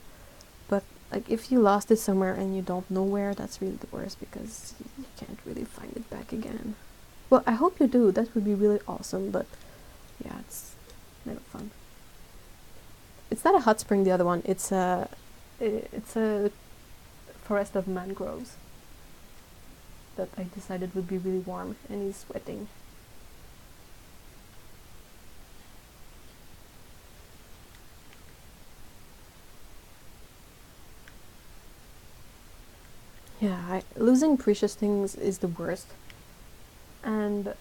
A: But like if you lost it somewhere and you don't know where, that's really the worst because you can't really find it back again. Well, I hope you do, that would be really awesome, but yeah, it's never fun. It's not a hot spring, the other one, it's a forest of mangroves that I decided would be really warm, and he's sweating. Yeah, losing precious things is the worst. And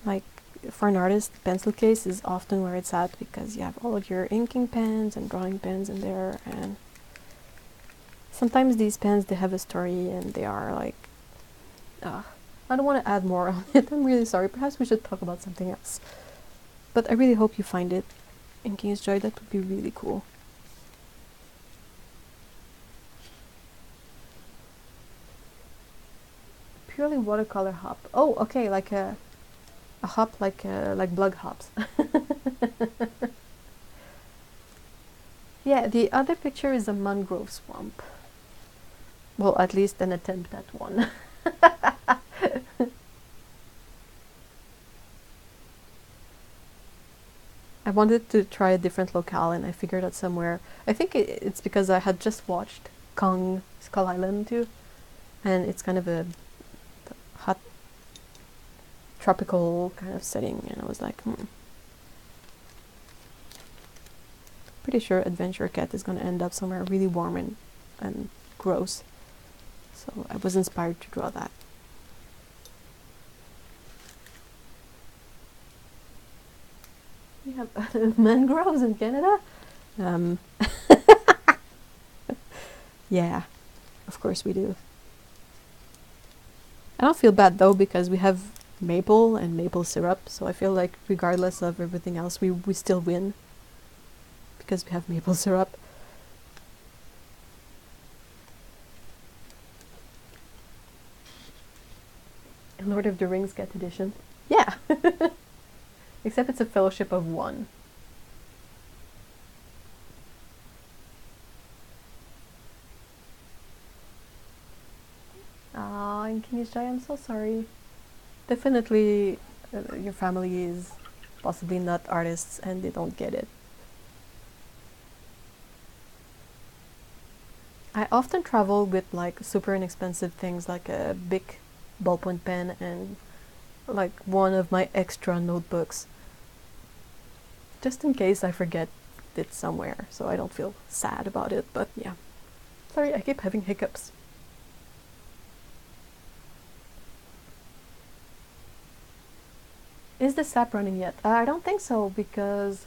A: like for an artist, the pencil case is often where it's at because you have all of your inking pens and drawing pens in there, and sometimes these pens, they have a story and they are like I don't want to add more on it. I'm really sorry. Perhaps we should talk about something else, but I really hope you find it. Inking is joy, that would be really cool. Purely watercolor hop. Oh, okay, like a hop, like blood hops. Yeah, the other picture is a mangrove swamp. Well, at least an attempt at one. I wanted to try a different locale, and I figured out somewhere. I think it's because I had just watched Kong Skull Island too, and it's kind of a hot tropical kind of setting, and I was like, pretty sure Adventure Cat is going to end up somewhere really warm and gross, so I was inspired to draw that. We have mangroves in Canada? Yeah, of course we do. I don't feel bad though, because we have maple and maple syrup, so I feel like regardless of everything else, we still win because we have maple syrup. Lord of the Rings Cat Edition. Yeah! Except it's a Fellowship of One. Ah, and King Jai, I'm so sorry. Definitely your family is possibly not artists and they don't get it. I often travel with like super inexpensive things like a big ballpoint pen and like one of my extra notebooks, just in case I forget it somewhere, so I don't feel sad about it. But yeah, sorry, I keep having hiccups. Is the sap running yet? I don't think so, because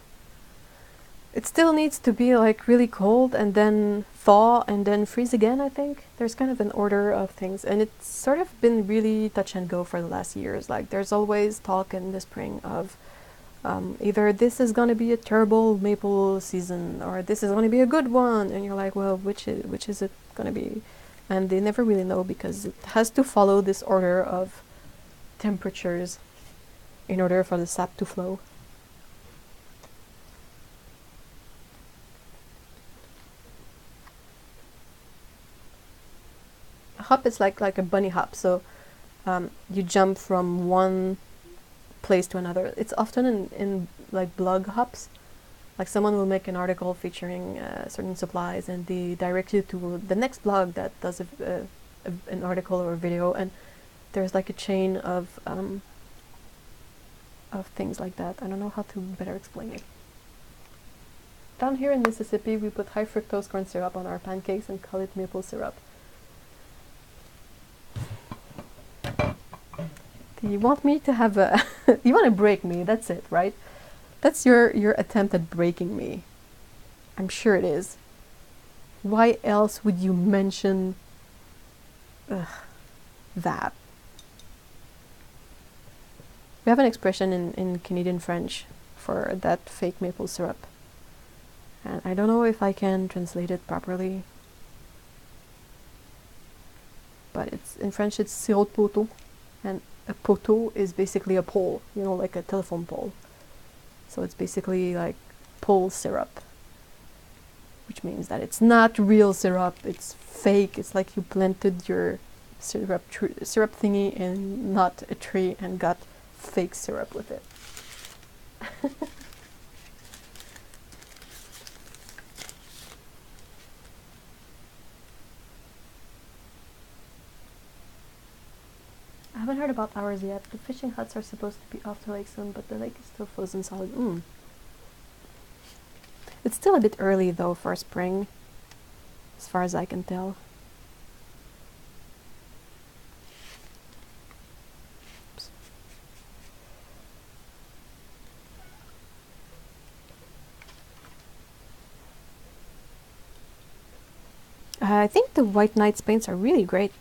A: it still needs to be like really cold and then thaw and then freeze again, I think. There's kind of an order of things, and it's sort of been really touch and go for the last years. Like there's always talk in the spring of Either this is gonna be a terrible maple season, or this is gonna be a good one, and you're like, well, which is it gonna be? And they never really know, because it has to follow this order of temperatures in order for the sap to flow. A hop is like a bunny hop, so you jump from one place to another. It's often in like blog hops. Like someone will make an article featuring certain supplies, and they direct you to the next blog that does an article or a video, and there's like a chain of things like that. I don't know how to better explain it. Down here in Mississippi, we put high fructose corn syrup on our pancakes and call it maple syrup. Do you want me to have a... you want to break me, that's it, right? That's your attempt at breaking me. I'm sure it is. Why else would you mention that? We have an expression in Canadian French for that fake maple syrup. And I don't know if I can translate it properly. But it's in French it's sirop de poteau. And a poteau is basically a pole, you know, like a telephone pole. So it's basically like pole syrup, which means that it's not real syrup, it's fake. It's like you planted your syrup thingy in not a tree and got fake syrup with it. I haven't heard about ours yet. The fishing huts are supposed to be off the lake soon, but the lake is still frozen solid. It's still a bit early though for spring, as far as I can tell. Oops. I think the White Nights paints are really great.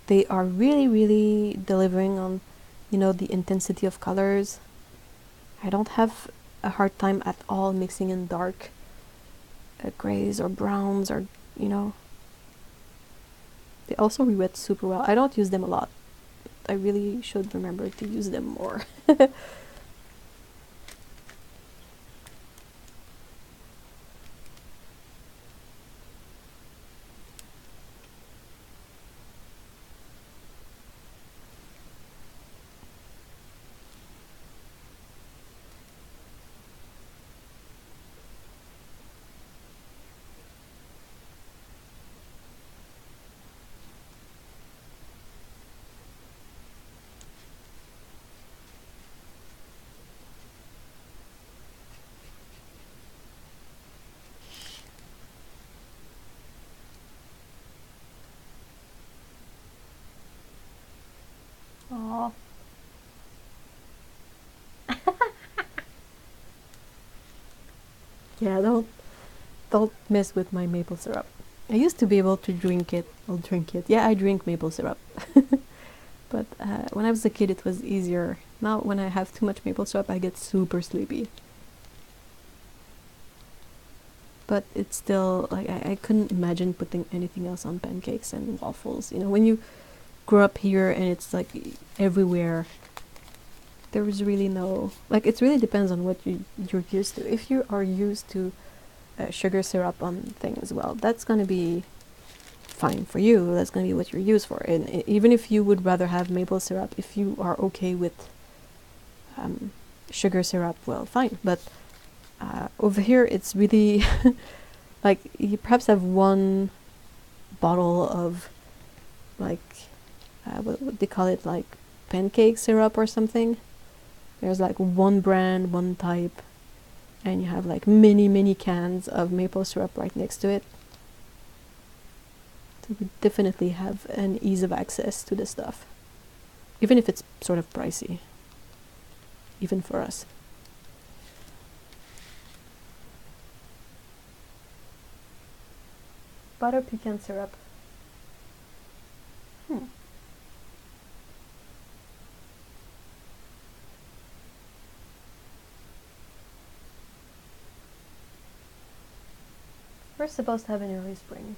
A: They are really delivering on, you know, the intensity of colors. I don't have a hard time at all mixing in dark grays or browns, or, you know. They also re-wet super well. I don't use them a lot. I really should remember to use them more. Aww. Yeah, don't mess with my maple syrup. I used to be able to drink it. I'll drink it. Yeah, I drink maple syrup. But when I was a kid, it was easier. Now, when I have too much maple syrup, I get super sleepy. But it's still, like, I couldn't imagine putting anything else on pancakes and waffles. You know, when you grow up here and it's like everywhere, there is really no, like, it really depends on what you're used to. If you are used to sugar syrup on things, well, that's gonna be fine for you. That's gonna be what you're used for. And even if you would rather have maple syrup, if you are okay with sugar syrup, well, fine. But over here, it's really like, you perhaps have one bottle of, like, what they call it, like pancake syrup or something. There's like one brand, one type, and you have like many cans of maple syrup right next to it. So we definitely have an ease of access to the stuff, even if it's sort of pricey, even for us. Butter pecan syrup. We're supposed to have an early spring.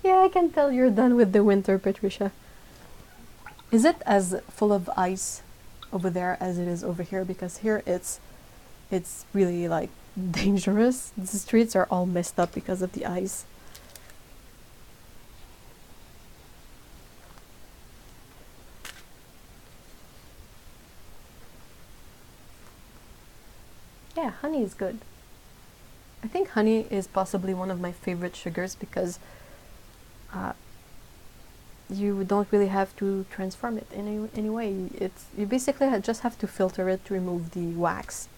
A: Yeah, I can tell you're done with the winter, Patricia. Is it as full of ice over there as it is over here? Because here it's really like dangerous. The streets are all messed up because of the ice. Yeah, honey is good. I think honey is possibly one of my favorite sugars because you don't really have to transform it in any way. You basically just have to filter it to remove the wax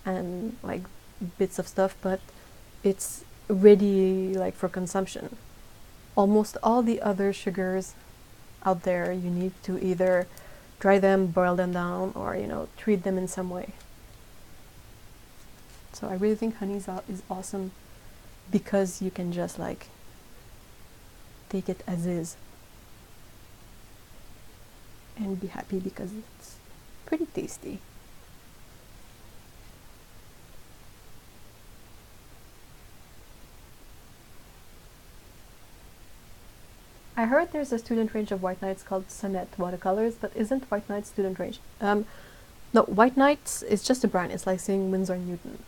A: and like bits of stuff, but it's ready like for consumption. Almost all the other sugars out there, you need to either dry them, boil them down, or treat them in some way. So I really think honey is awesome because you can just like take it as is and be happy because it's pretty tasty. I heard there's a student range of White Knights called Sonnet Watercolors, but isn't White Knight student range? No, White Knights is just a brand. It's like saying Winsor & Newton.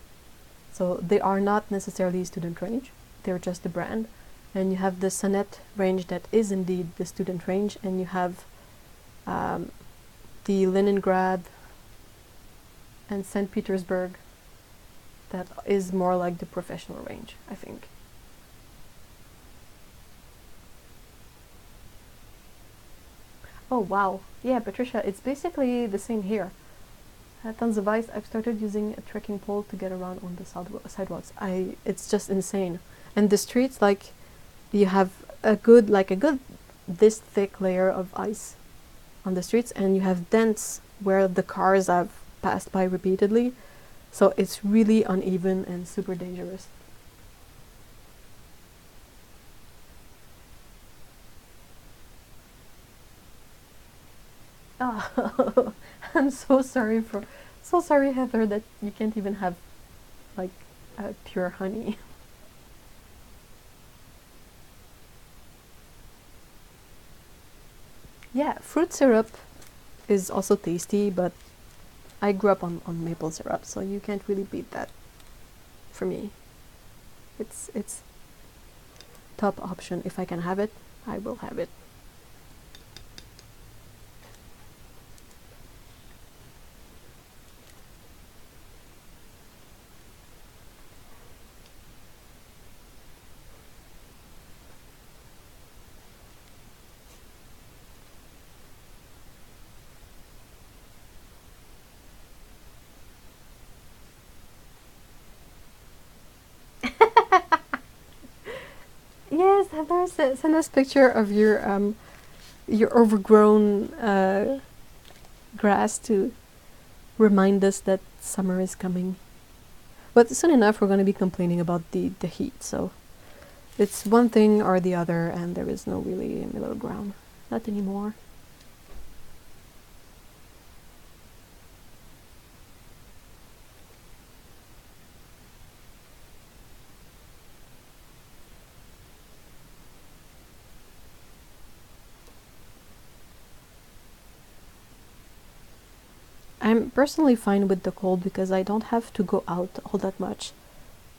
A: So they are not necessarily student range. They're just a brand. And you have the Sonnet range that is indeed the student range, and you have the Leningrad and St. Petersburg that is more like the professional range, I think. Oh wow, yeah, Patricia, it's basically the same here. Tons of ice. I've started using a trekking pole to get around on the sidewalks. It's just insane. And the streets, like, you have a good this thick layer of ice on the streets, and you have dents where the cars have passed by repeatedly. So it's really uneven and super dangerous. Oh, I'm so sorry, Heather, that you can't even have like pure honey. Yeah, fruit syrup is also tasty, but I grew up on maple syrup, so you can't really beat that for me. It's top option. If I can have it, I will have it. Yes, Heather, send us picture of your overgrown grass to remind us that summer is coming. But soon enough, we're going to be complaining about the heat. So it's one thing or the other, and there is no really middle ground. Not anymore. I'm personally fine with the cold because I don't have to go out all that much,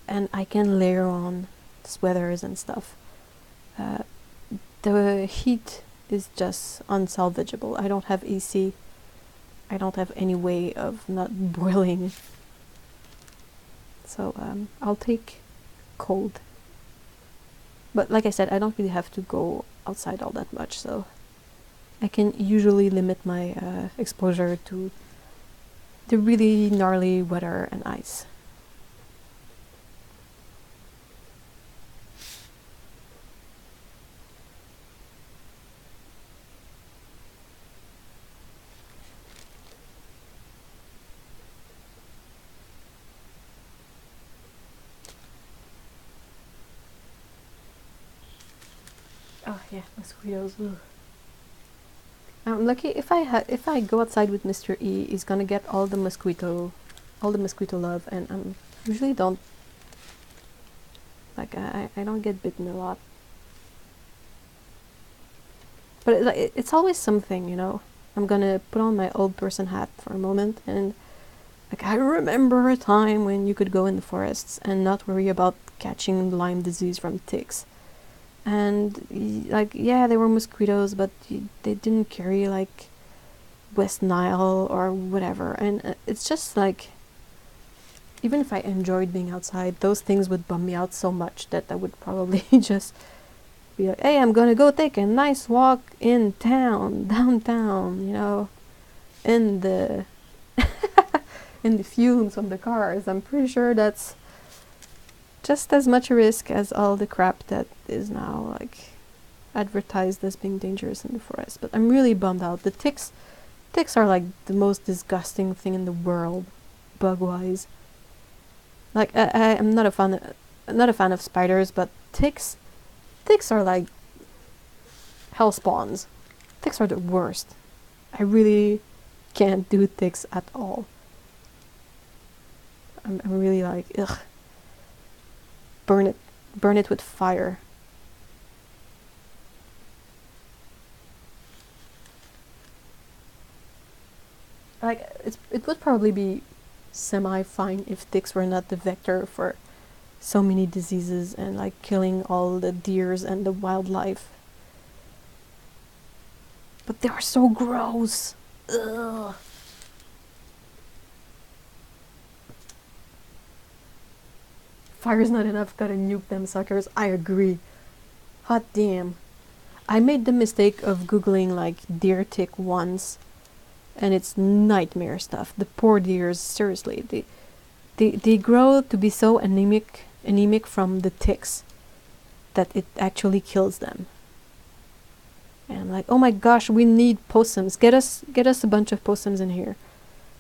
A: and I can layer on sweaters and stuff. The heat is just unsalvageable. I don't have AC. I don't have any way of not boiling. So I'll take cold. But like I said, I don't really have to go outside all that much, so I can usually limit my exposure to the really gnarly weather and ice. Oh yeah, mosquitoes. Ugh. I'm lucky if I go outside with Mr. E, he's gonna get all the mosquito love, and usually don't Like I don't get bitten a lot. But it's always something, you know. I'm gonna put on my old person hat for a moment, and like I remember a time when you could go in the forests and not worry about catching Lyme disease from ticks. And like, yeah, there were mosquitoes, but they didn't carry like West Nile or whatever. And it's just like, even if I enjoyed being outside, those things would bum me out so much that I would probably just be like, hey, I'm gonna go take a nice walk in town, downtown, you know, in the in the fumes from the cars. I'm pretty sure that's just as much a risk as all the crap that is now like advertised as being dangerous in the forest. But I'm really bummed out. The ticks are like the most disgusting thing in the world, bug-wise. Like I'm not a fan of spiders, but ticks are like hell spawns. Ticks are the worst. I really can't do ticks at all. I'm really like, ugh. Burn it with fire. Like it would probably be semi-fine if ticks were not the vector for so many diseases and like killing all the deers and the wildlife. But they are so gross. Ugh. Fire's not enough, gotta nuke them suckers. I agree. Hot damn. I made the mistake of googling like deer tick once, and it's nightmare stuff. The poor deers, seriously, they grow to be so anemic from the ticks that it actually kills them. And I'm like, oh my gosh, we need possums. Get us a bunch of possums in here,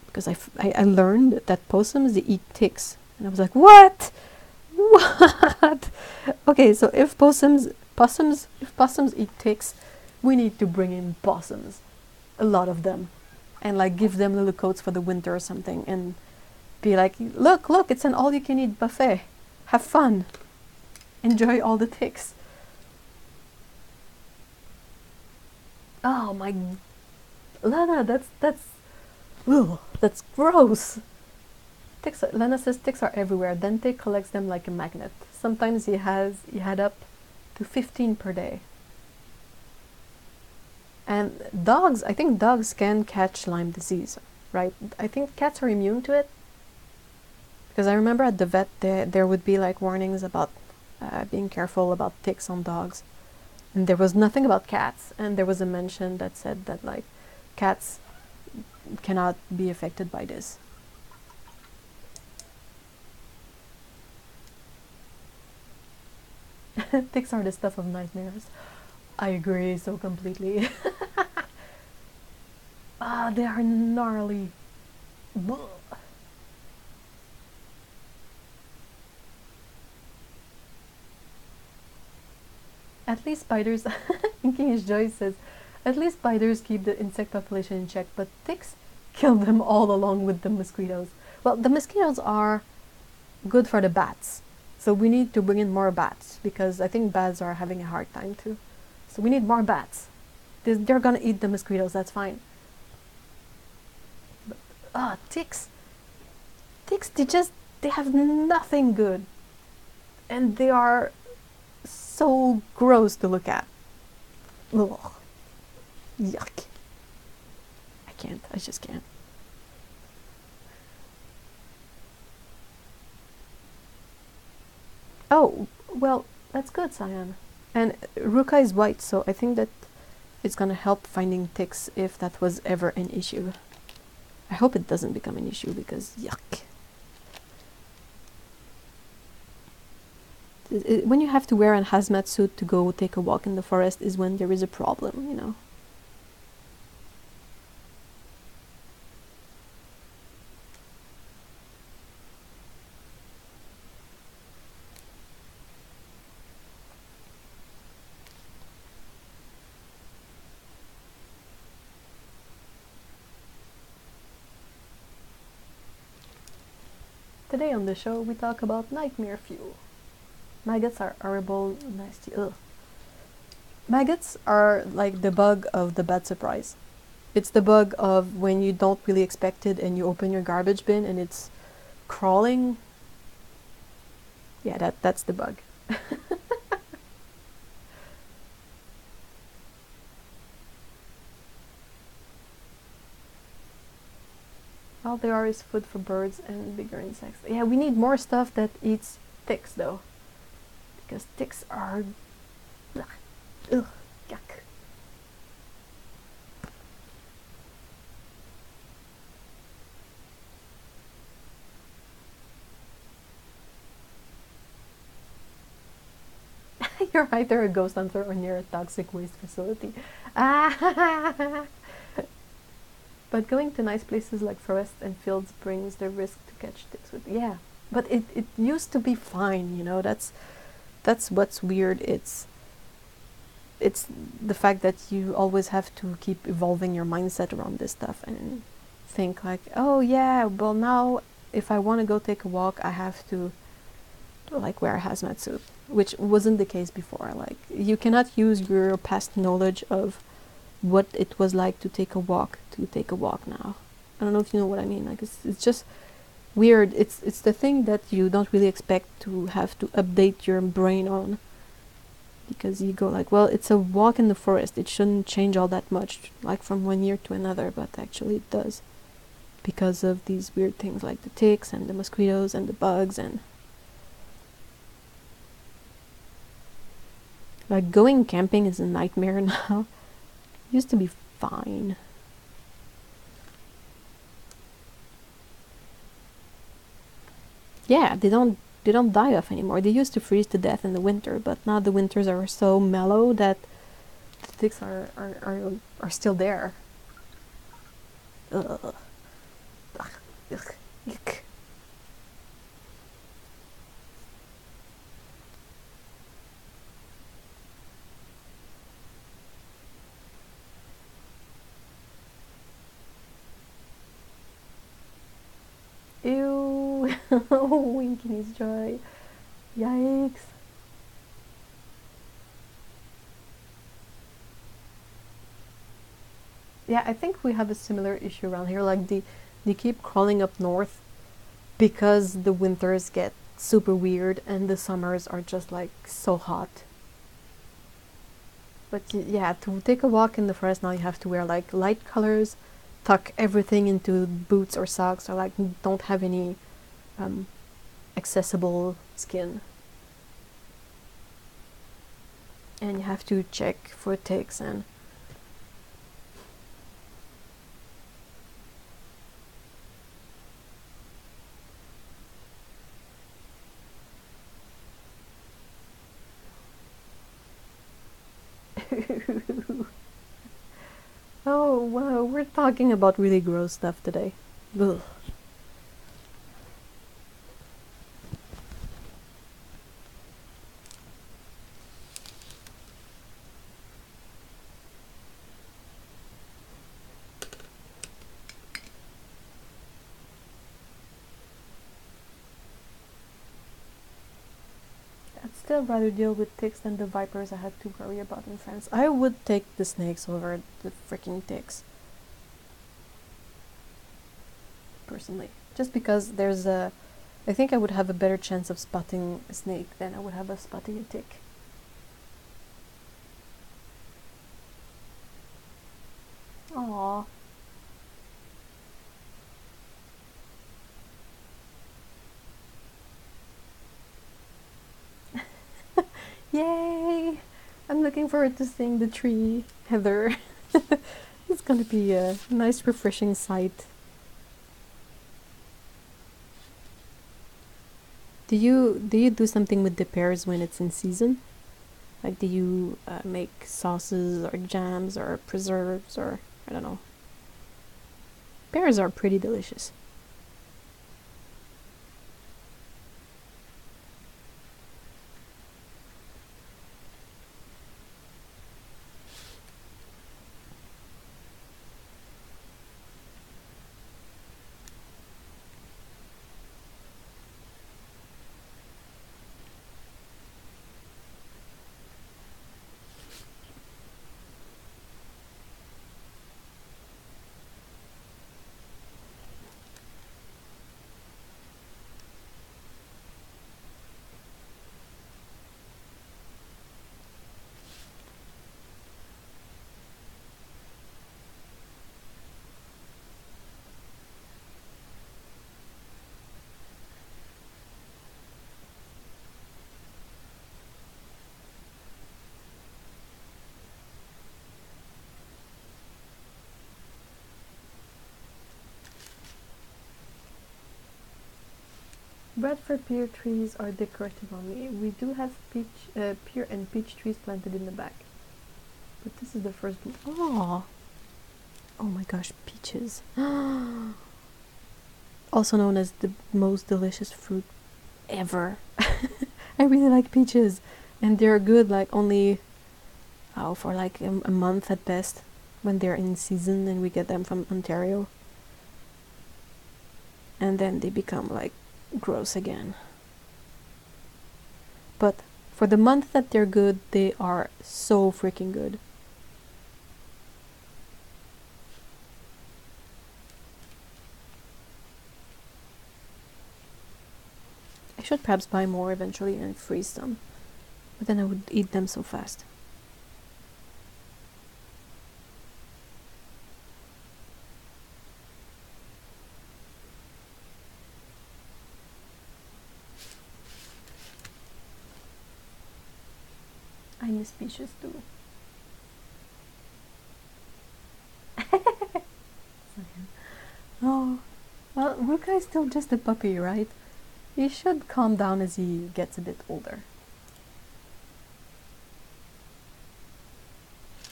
A: because I learned that possums, they eat ticks, and I was like, what? What? Okay, so if possums eat ticks, we need to bring in possums, a lot of them, and like give them little coats for the winter or something, and be like, look, it's an all-you-can-eat buffet. Have fun. Enjoy all the ticks. Oh my, Lana, that's gross. Lena says ticks are everywhere. Dante collects them like a magnet. Sometimes he had up to 15 per day. And dogs, I think dogs can catch Lyme disease, right? I think cats are immune to it. Because I remember at the vet there would be like warnings about being careful about ticks on dogs. And there was nothing about cats. And there was a mention that said that like cats cannot be affected by this. Ticks are the stuff of nightmares. I agree so completely. They are gnarly. Blech. At least spiders, Inking Joyce says, at least spiders keep the insect population in check, but ticks kill them all along with the mosquitoes. Well, the mosquitoes are good for the bats. So we need to bring in more bats, because I think bats are having a hard time too. So we need more bats. They're gonna eat the mosquitoes, that's fine. But ticks, they have nothing good. And they are so gross to look at. Ugh. Yuck. I just can't. Oh, well, that's good, Cyan. And Ruka is white, so I think that it's gonna help finding ticks if that was ever an issue. I hope it doesn't become an issue, because yuck. When you have to wear a hazmat suit to go take a walk in the forest is when there is a problem, you know. Today on the show we talk about nightmare fuel. Maggots are horrible, nasty. Ugh. Maggots are like the bug of the bad surprise. It's the bug of when you don't really expect it and you open your garbage bin and it's crawling. Yeah, that's the bug. All there are is food for birds and bigger insects. Yeah, we need more stuff that eats ticks though. Because ticks are... Ugh, yuck. You're either a ghost hunter or near a toxic waste facility. Ah! But going to nice places like forests and fields brings the risk to catch ticks with. Yeah, but it used to be fine, you know. That's what's weird. It's the fact that you always have to keep evolving your mindset around this stuff and think like, oh yeah, well now if I want to go take a walk, I have to like wear a hazmat suit, which wasn't the case before. Like you cannot use your past knowledge of what it was like to take a walk now. I don't know if you know what I mean. Like it's just weird. It's the thing that you don't really expect to have to update your brain on, because you go like, well, it's a walk in the forest, it shouldn't change all that much, like from one year to another, but actually it does, because of these weird things like the ticks and the mosquitoes and the bugs. And like going camping is a nightmare now. Used to be fine. Yeah, they don't die off anymore. They used to freeze to death in the winter, but now the winters are so mellow that the ticks are still there. Ugh. Ugh. Ugh. Yuck. Ew. Winky's joy. Yikes. Yeah, I think we have a similar issue around here. Like they keep crawling up north because the winters get super weird and the summers are just like so hot. But yeah, to take a walk in the forest now you have to wear like light colors, tuck everything into boots or socks, or like don't have any accessible skin. And you have to check for ticks and oh wow, we're talking about really gross stuff today. Ugh. I'd still rather deal with ticks than the vipers I had to worry about in France. I would take the snakes over the freaking ticks. Personally. Just because I think I would have a better chance of spotting a snake than I would have of spotting a tick. Aww. Yay! I'm looking forward to seeing the tree, Heather. It's gonna be a nice, refreshing sight. Do you do something with the pears when it's in season? Like, do you make sauces or jams or preserves or I don't know? Pears are pretty delicious. Bradford pear trees are decorative only. We do have pear and peach trees planted in the back. But this is the first one. Oh! Oh my gosh, peaches. Also known as the most delicious fruit ever. I really like peaches. And they're good like only for like a month at best when they're in season and we get them from Ontario. And then they become like gross again. But for the month that they're good, they are so freaking good. I should perhaps buy more eventually and freeze them, but then I would eat them so fast. I miss peaches too. Oh, well, Ruka is still just a puppy, right? He should calm down as he gets a bit older.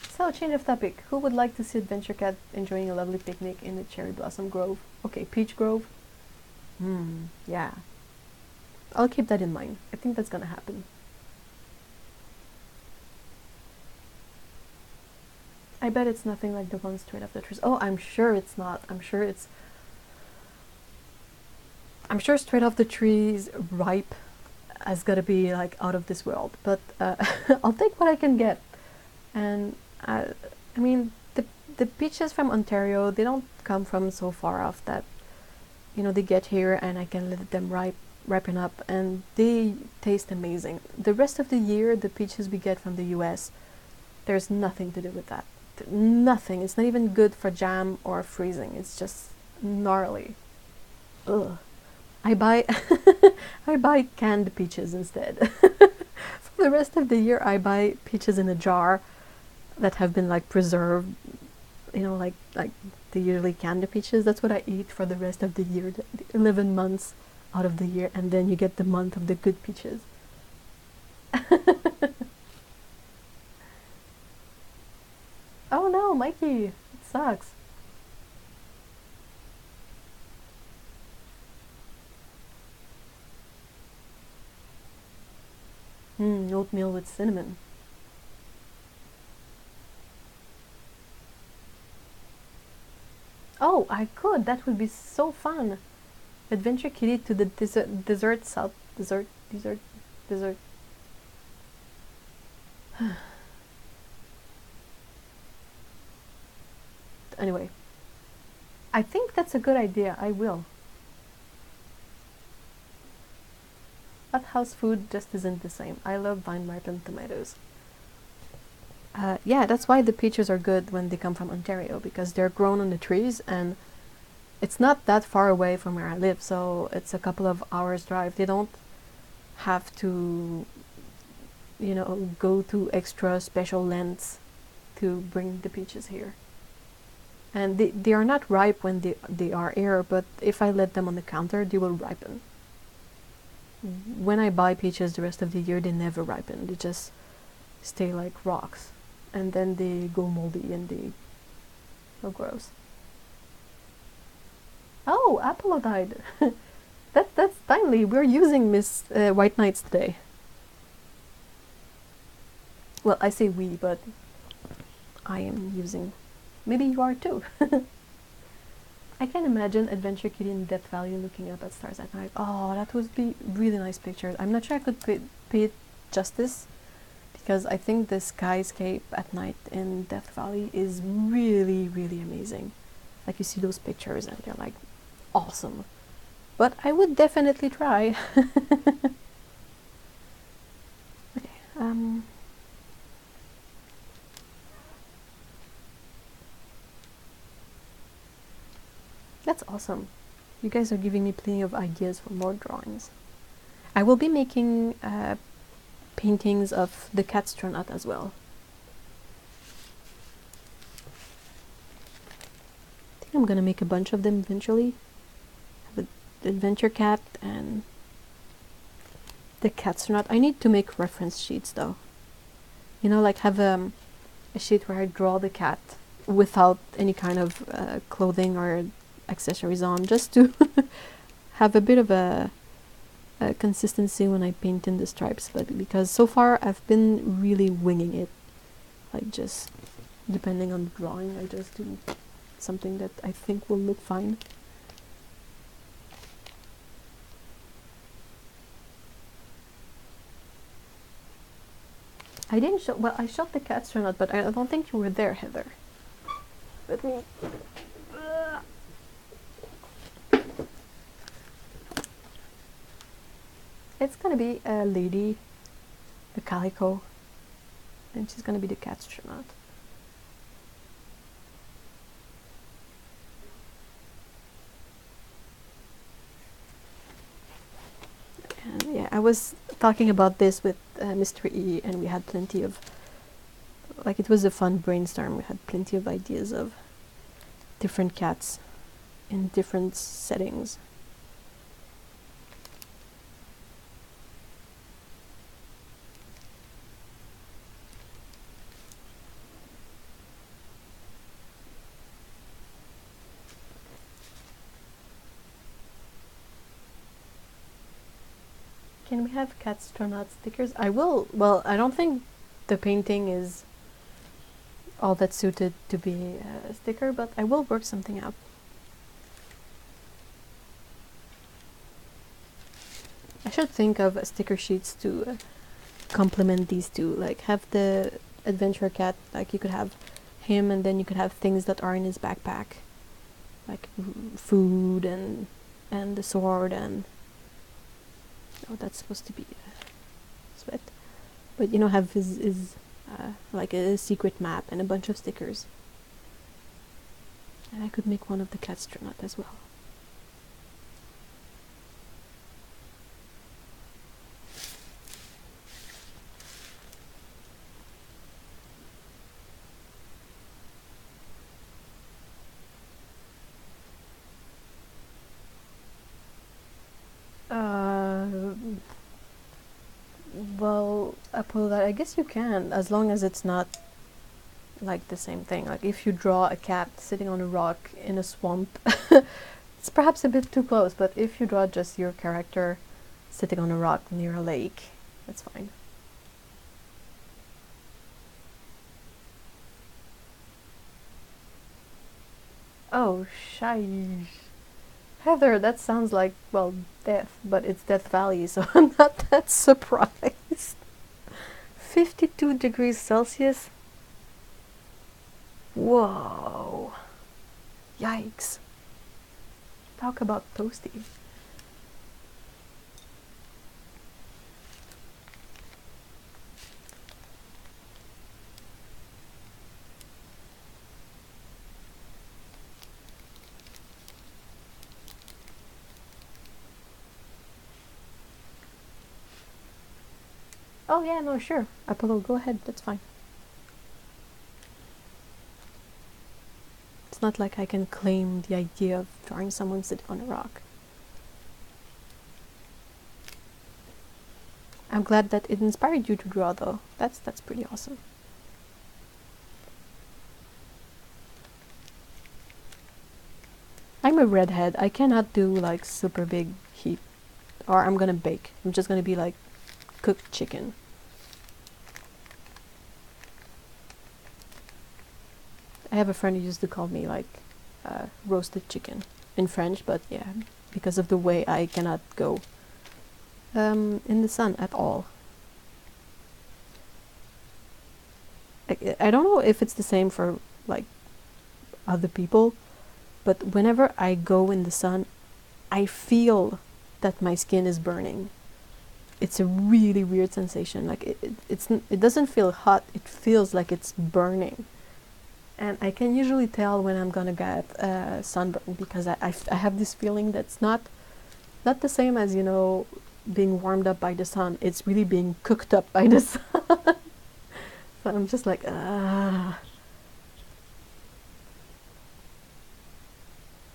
A: So, change of topic. Who would like to see Adventure Cat enjoying a lovely picnic in a cherry blossom grove? Okay, peach grove. Yeah. I'll keep that in mind. I think that's gonna happen. I bet it's nothing like the one straight off the trees. Oh, I'm sure it's not. I'm sure straight off the trees, ripe, has gotta be like out of this world. But I'll take what I can get. And I mean, the peaches from Ontario, they don't come from so far off that, you know, they get here and I can let them ripen up, and they taste amazing. The rest of the year, the peaches we get from the US, there's nothing to do with that. Nothing. It's not even good for jam or freezing. It's just gnarly. Ugh. I buy I buy canned peaches instead. For the rest of the year, I buy peaches in a jar that have been like preserved. You know, like the yearly canned peaches. That's what I eat for the rest of the year. The 11 months out of the year, and then you get the month of the good peaches. Oh no, Mikey! It sucks. Oatmeal with cinnamon. Oh, I could. That would be so fun. Adventure Kitty to the desert south. Desert. Anyway, I think that's a good idea. I will. But house food just isn't the same. I love vine ripened tomatoes. Yeah, that's why the peaches are good when they come from Ontario, because they're grown on the trees and it's not that far away from where I live, so it's a couple of hours drive. They don't have to, you know, go to extra special lengths to bring the peaches here. And they are not ripe when they are here, but if I let them on the counter, they will ripen. When I buy peaches the rest of the year, they never ripen. They just stay like rocks. And then they go moldy and they go gross. Oh, Apollo died. That's timely. We're using Miss White Knights today. Well, I say we, but I am using. Maybe you are too. I can imagine Adventure Kitty in Death Valley looking up at stars at night. Oh, that would be really nice pictures. I'm not sure I could pay it justice, because I think the skyscape at night in Death Valley is really, really amazing. Like, you see those pictures and they're like awesome. But I would definitely try. Okay, that's awesome. You guys are giving me plenty of ideas for more drawings. I will be making paintings of the Catstronaut as well. I think I'm gonna make a bunch of them eventually. Have an adventure cat and the cats or not. I need to make reference sheets though. You know, like have a sheet where I draw the cat without any kind of clothing or accessories on, just to have a bit of a consistency when I paint in the stripes. But because so far I've been really winging it, like just depending on the drawing, I just do something that I think will look fine. I didn't show, well, I shot the astronaut, but I don't think you were there, Heather. Let me... It's gonna be a lady, a calico, and she's gonna be the astronaut. And yeah, I was talking about this with Mr. E, and we had plenty of, like, it was a fun brainstorm. We had plenty of ideas of different cats in different settings. Can we have astronaut stickers? I will. Well, I don't think the painting is all that suited to be a sticker, but I will work something out. I should think of sticker sheets to complement these two. Like have the adventure cat, like you could have him, and then you could have things that are in his backpack, like food and the sword and... Oh, that's supposed to be sweat. But you know, have his like a secret map and a bunch of stickers. And I could make one of the astronaut as well. Well, I guess you can, as long as it's not like the same thing. Like if you draw a cat sitting on a rock in a swamp, it's perhaps a bit too close, but if you draw just your character sitting on a rock near a lake, that's fine. Oh, shy. Heather, that sounds like, well, death, but it's Death Valley, so I'm not that surprised. 52 degrees Celsius? Whoa. Yikes. Talk about toasty. Oh yeah, no, sure. Apollo, go ahead, that's fine. It's not like I can claim the idea of drawing someone sitting on a rock. I'm glad that it inspired you to draw though. That's pretty awesome. I'm a redhead. I cannot do like super big heat, or I'm gonna bake. I'm just gonna be like cooked chicken. I have a friend who used to call me like roasted chicken in French, but yeah, because of the way I cannot go in the sun at all. I don't know if it's the same for like other people, but whenever I go in the sun, I feel that my skin is burning. It's a really weird sensation. Like it doesn't feel hot, it feels like it's burning. And I can usually tell when I'm gonna get sunburn, because I have this feeling that's not the same as, you know, being warmed up by the sun. It's really being cooked up by the sun. So I'm just like, ah.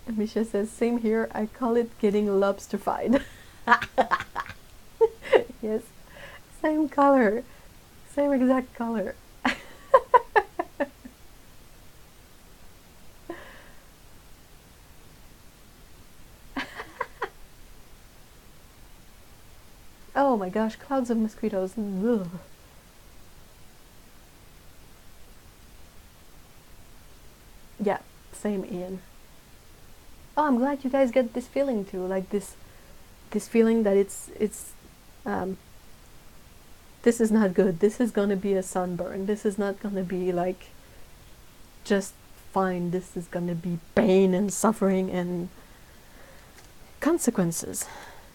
A: And Misha says, same here, I call it getting lobsterfied. Yes, same color, same exact color. Oh my gosh, clouds of mosquitoes. Ugh. Yeah, same Ian. Oh, I'm glad you guys get this feeling too, like this feeling that um this is not good. This is gonna be a sunburn. This is not gonna be like just fine. This is gonna be pain and suffering and consequences.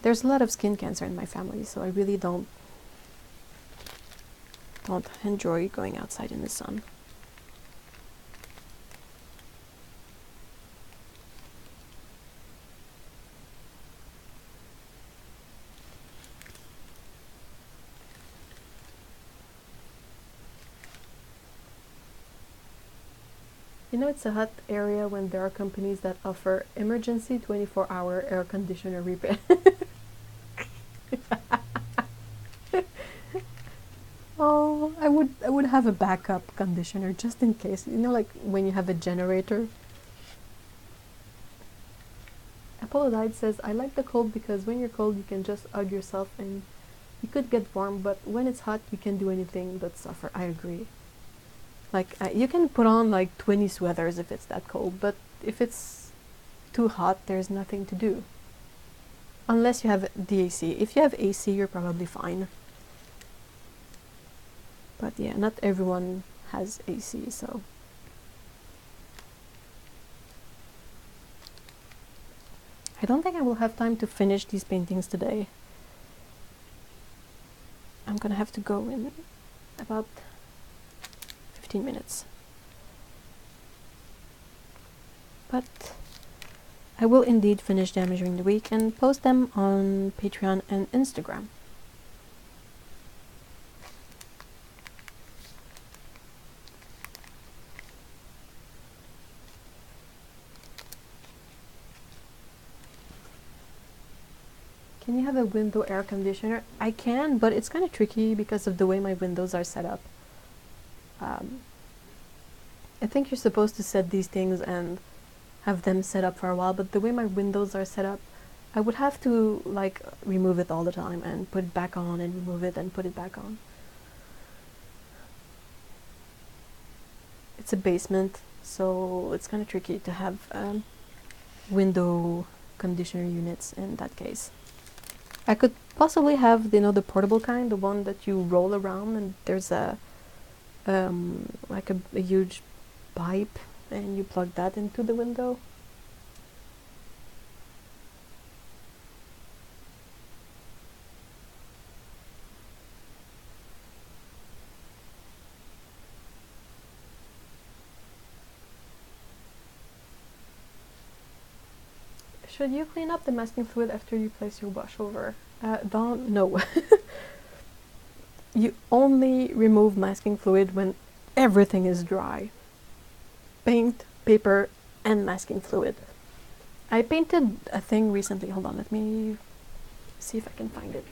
A: There's a lot of skin cancer in my family, so I really don't enjoy going outside in the sun. You know, it's a hot area when there are companies that offer emergency 24-hour air conditioner repair. Oh, I would have a backup conditioner just in case. You know, like when you have a generator. Apollo says, I like the cold because when you're cold you can just hug yourself and you could get warm, but when it's hot you can do anything but suffer. I agree. Like, you can put on like 20 sweaters if it's that cold, but if it's too hot, there's nothing to do. Unless you have the AC. If you have AC, you're probably fine. But yeah, not everyone has AC, so... I don't think I will have time to finish these paintings today. I'm gonna have to go in about 15 minutes. But I will indeed finish them during the week and post them on Patreon and Instagram. Can you have a window air conditioner? I can, but it's kind of tricky because of the way my windows are set up. I think you're supposed to set these things and have them set up for a while, but the way my windows are set up, I would have to like remove it all the time and put it back on and remove it and put it back on. It's a basement, so it's kind of tricky to have window conditioner units in that case. I could possibly have, you know, the portable kind, the one that you roll around and there's a like a huge pipe and you plug that into the window. Should you clean up the masking fluid after you place your wash over? Don't, no. You only remove masking fluid when everything is dry. Paint, paper, and masking fluid. I painted a thing recently. Hold on, let me see if I can find it.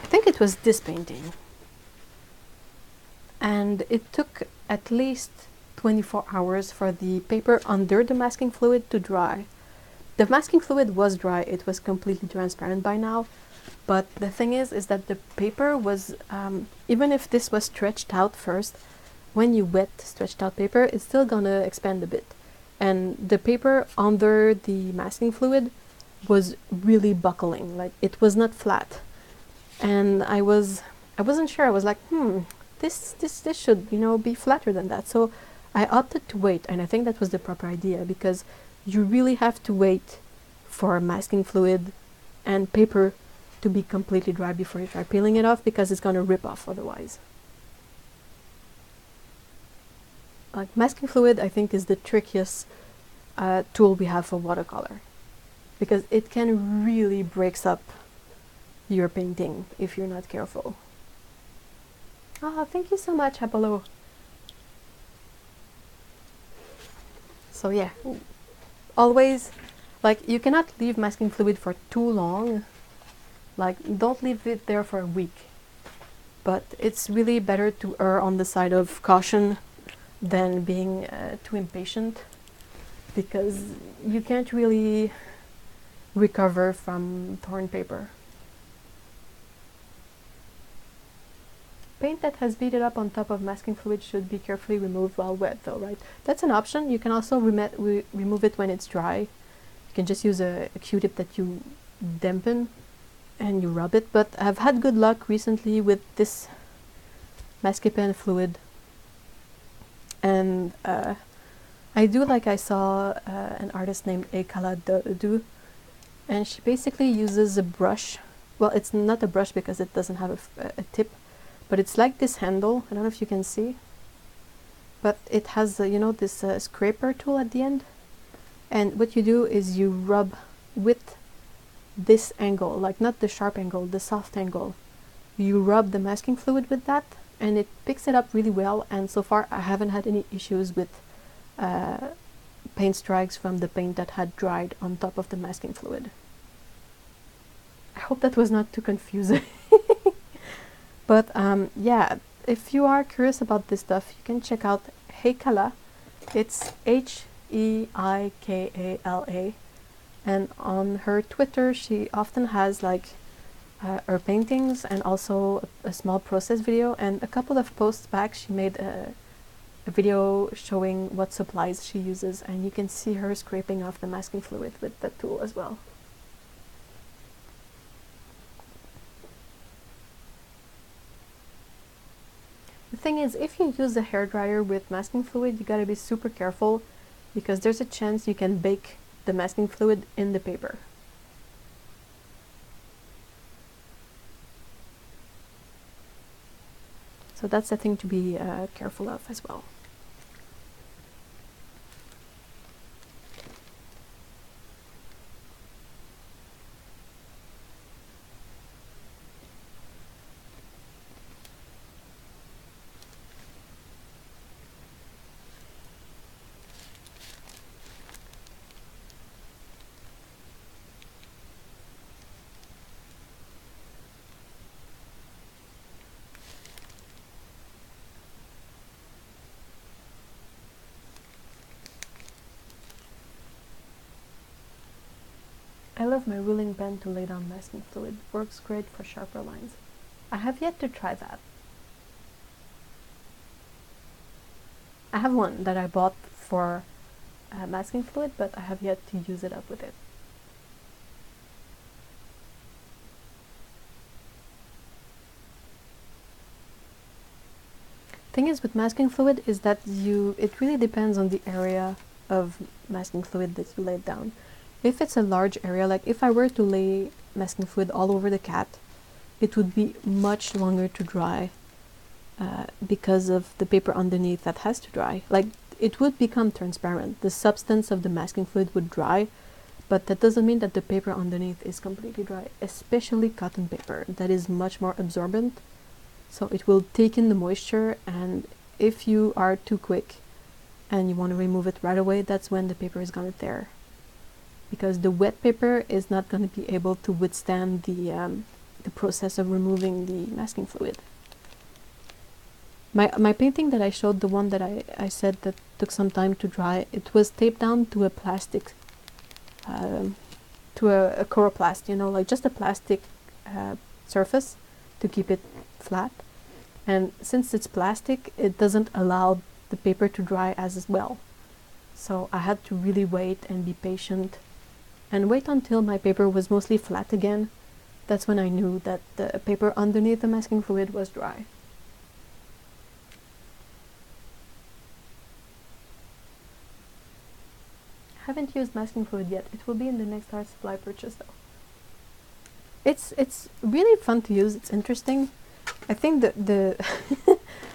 A: I think it was this painting. And it took at least 24 hours for the paper under the masking fluid to dry. The masking fluid was dry, it was completely transparent by now, but the thing is that the paper was, even if this was stretched out first, when you wet stretched out paper, it's still gonna expand a bit. And the paper under the masking fluid was really buckling, like it was not flat. And I wasn't sure, I was like, this should, you know, be flatter than that. So I opted to wait, and I think that was the proper idea, because you really have to wait for masking fluid and paper to be completely dry before you try peeling it off, because it's going to rip off otherwise. Like, masking fluid, I think, is the trickiest tool we have for watercolor, because it can really breaks up your painting if you're not careful. Oh, thank you so much, Apollo. So yeah, always, like, you cannot leave masking fluid for too long. Like, don't leave it there for a week. But it's really better to err on the side of caution than being too impatient, because you can't really recover from torn paper. Paint that has beaded up on top of masking fluid should be carefully removed while wet though, right? That's an option. You can also remove it when it's dry. You can just use a Q-tip that you dampen and you rub it, but I've had good luck recently with this masking fluid. And I do like I saw an artist named Recollet do, and she basically uses a brush. Well, it's not a brush because it doesn't have a tip, but it's like this handle. I don't know if you can see, but it has you know, this scraper tool at the end, and what you do is you rub with this angle, like not the sharp angle, the soft angle. You rub the masking fluid with that, and it picks it up really well, and so far I haven't had any issues with paint strikes from the paint that had dried on top of the masking fluid. I hope that was not too confusing. But yeah, if you are curious about this stuff, you can check out Recollet. It's Heikala, and on her Twitter she often has like her paintings and also a small process video, and a couple of posts back she made a video showing what supplies she uses, and you can see her scraping off the masking fluid with that tool as well. The thing is, if you use a hairdryer with masking fluid, you gotta be super careful, because there's a chance you can bake the masking fluid in the paper. So that's the thing to be careful of as well. I love my ruling pen to lay down masking fluid. Works great for sharper lines. I have yet to try that. I have one that I bought for masking fluid, but I have yet to use it up with it. Thing is with masking fluid is that it really depends on the area of masking fluid that you lay down. If it's a large area, like if I were to lay masking fluid all over the cat, it would be much longer to dry because of the paper underneath that has to dry. Like, it would become transparent. The substance of the masking fluid would dry, but that doesn't mean that the paper underneath is completely dry, especially cotton paper that is much more absorbent. So it will take in the moisture, and if you are too quick and you want to remove it right away, that's when the paper is going to tear. Because the wet paper is not going to be able to withstand the process of removing the masking fluid. My painting that I showed, the one that I said that took some time to dry, it was taped down to a plastic, to a coroplast, you know, like just a plastic surface to keep it flat. And since it's plastic, it doesn't allow the paper to dry as well. So I had to really wait and be patient and wait until my paper was mostly flat again. That's when I knew that the paper underneath the masking fluid was dry. I haven't used masking fluid yet. It will be in the next art supply purchase though. It's really fun to use. It's interesting. I think the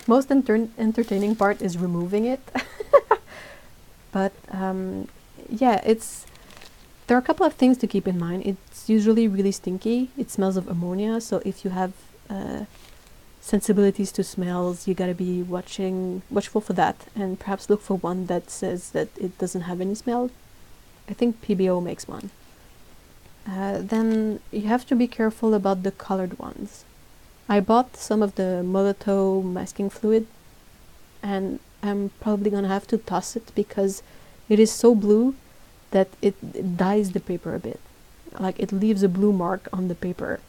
A: most entertaining part is removing it. But yeah, there are a couple of things to keep in mind. It's usually really stinky. It smells of ammonia, so if you have sensibilities to smells, you gotta be watchful for that, and perhaps look for one that says that it doesn't have any smell. I think PBO makes one. Then you have to be careful about the colored ones. I bought some of the Molotov masking fluid, and I'm probably gonna have to toss it because it is so blue that it dyes the paper a bit. Like, it leaves a blue mark on the paper,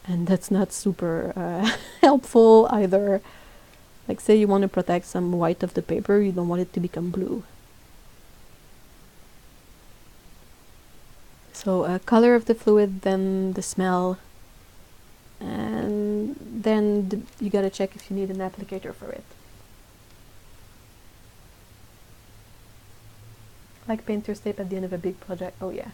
A: and that's not super helpful either. Like, say you want to protect some white of the paper, you don't want it to become blue. So color of the fluid, then the smell, and then you gotta check if you need an applicator for it. Like painter's tape at the end of a big project. Oh yeah.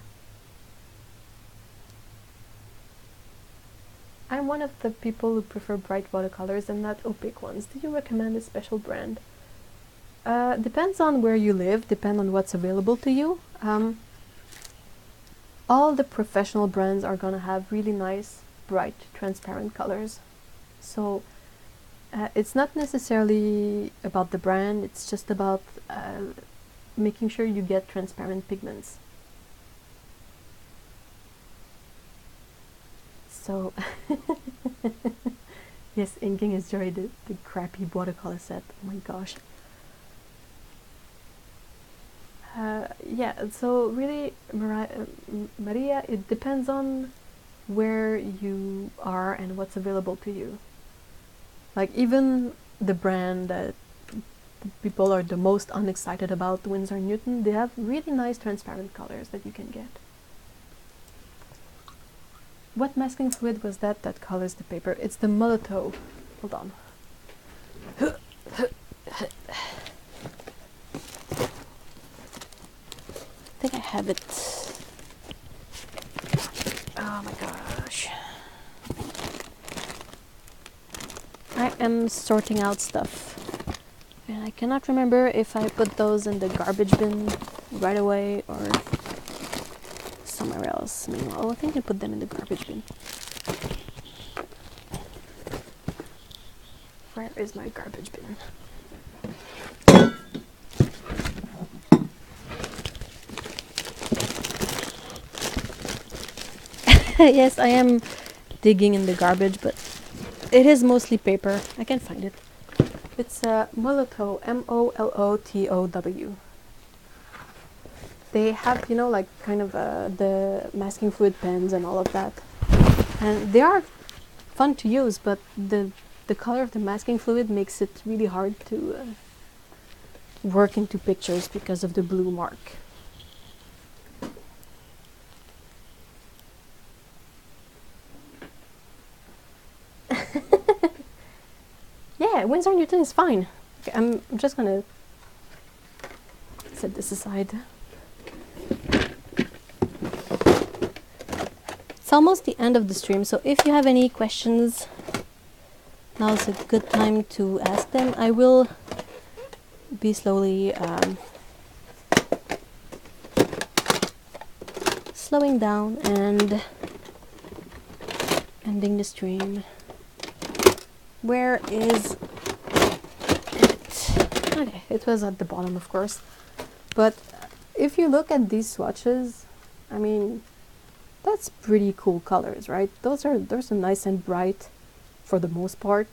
A: I'm one of the people who prefer bright watercolors and not opaque ones. Do you recommend a special brand? Depends on where you live, depends on what's available to you. All the professional brands are gonna have really nice, bright, transparent colors. So it's not necessarily about the brand, it's just about making sure you get transparent pigments. So, yes, inking is Joy, the crappy watercolor set. Oh my gosh. Yeah, so really, Maria, it depends on where you are and what's available to you. Like, even the brand that people are the most unexcited about, Winsor & Newton, they have really nice transparent colors that you can get. What masking fluid was that colors the paper? It's the Molotov. Hold on. I think I have it. Oh my gosh. I am sorting out stuff. And I cannot remember if I put those in the garbage bin right away or somewhere else. Meanwhile, I think I put them in the garbage bin. Where is my garbage bin? Yes, I am digging in the garbage, but it is mostly paper. I can find it. It's Molotov, M-O-L-O-T-O-W. They have, you know, like kind of the masking fluid pens and all of that. And they are fun to use, but the color of the masking fluid makes it really hard to work into pictures because of the blue mark. Yeah, Winsor & Newton is fine. Okay, I'm just gonna set this aside. It's almost the end of the stream, so if you have any questions, now's a good time to ask them. I will be slowly slowing down and ending the stream. Where is it? Okay, it was at the bottom, of course. But if you look at these swatches, I mean, that's pretty cool colors, right? Those are nice and bright for the most part.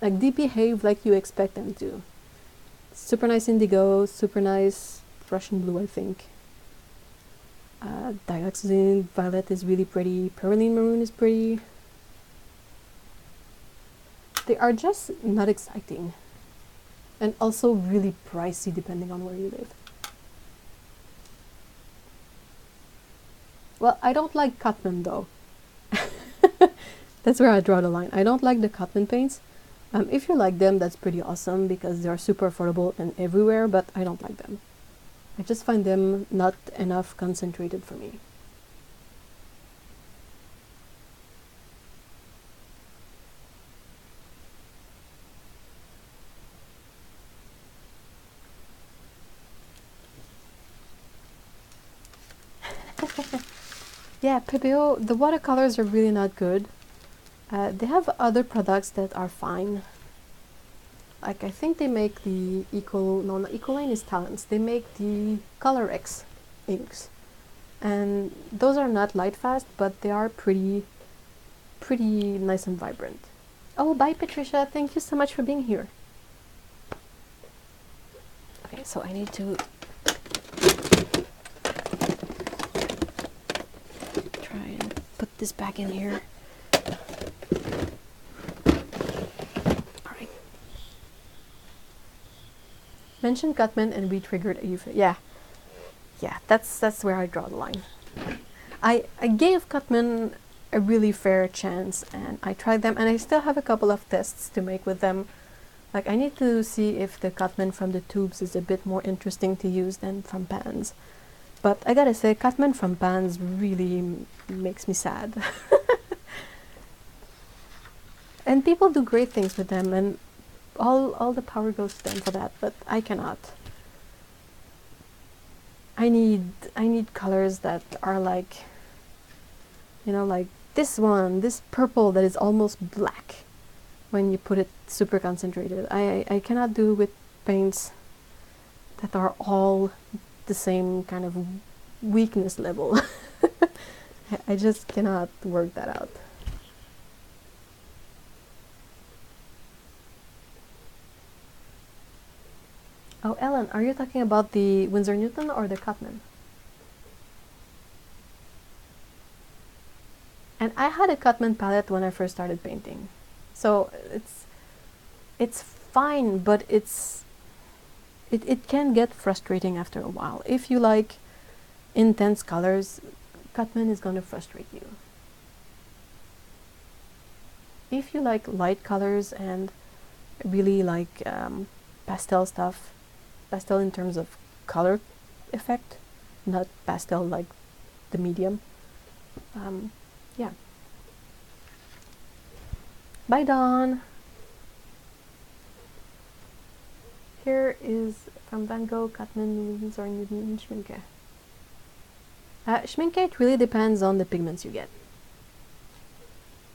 A: Like, they behave like you expect them to. Super nice indigo, super nice Russian blue, I think. Dioxazine violet is really pretty. Perylene maroon is pretty. They are just not exciting. And also really pricey depending on where you live. Well, I don't like Cutman though. That's where I draw the line. I don't like the Cutman paints. If you like them, that's pretty awesome because they are super affordable and everywhere, but I don't like them. I just find them not enough concentrated for me. Yeah, PBO, the watercolors are really not good. They have other products that are fine. Like I think they make the not Ecolane is Talents. They make the Color X inks, and those are not light fast, but they are pretty nice and vibrant. Oh, bye Patricia, thank you so much for being here. Okay, so I need to try and put this back in here. Alright. Mention Gutman and we triggered a euphoria. Yeah, that's where I draw the line. I gave Gutman a really fair chance, and I tried them, and I still have a couple of tests to make with them. Like I need to see if the Gutman from the tubes is a bit more interesting to use than from pans. But I gotta say, Gutman from pans really makes me sad. And people do great things with them, and all the power goes to them for that, but I cannot. I need colors that are like, you know, like this purple that is almost black when you put it super concentrated. I cannot do with paints that are all the same kind of weakness level. I just cannot work that out. Oh, Ellen, are you talking about the Winsor Newton or the Cutman? And I had a Cutman palette when I first started painting, so it's fine, but it can get frustrating after a while. If you like intense colors, Cutman is going to frustrate you. If you like light colors and really like pastel stuff, pastel in terms of color effect, not pastel like the medium, yeah. Bye, Dawn. Here is from Van Gogh, Cutman, Winsor Newton, Schminke. Schminke, it really depends on the pigments you get.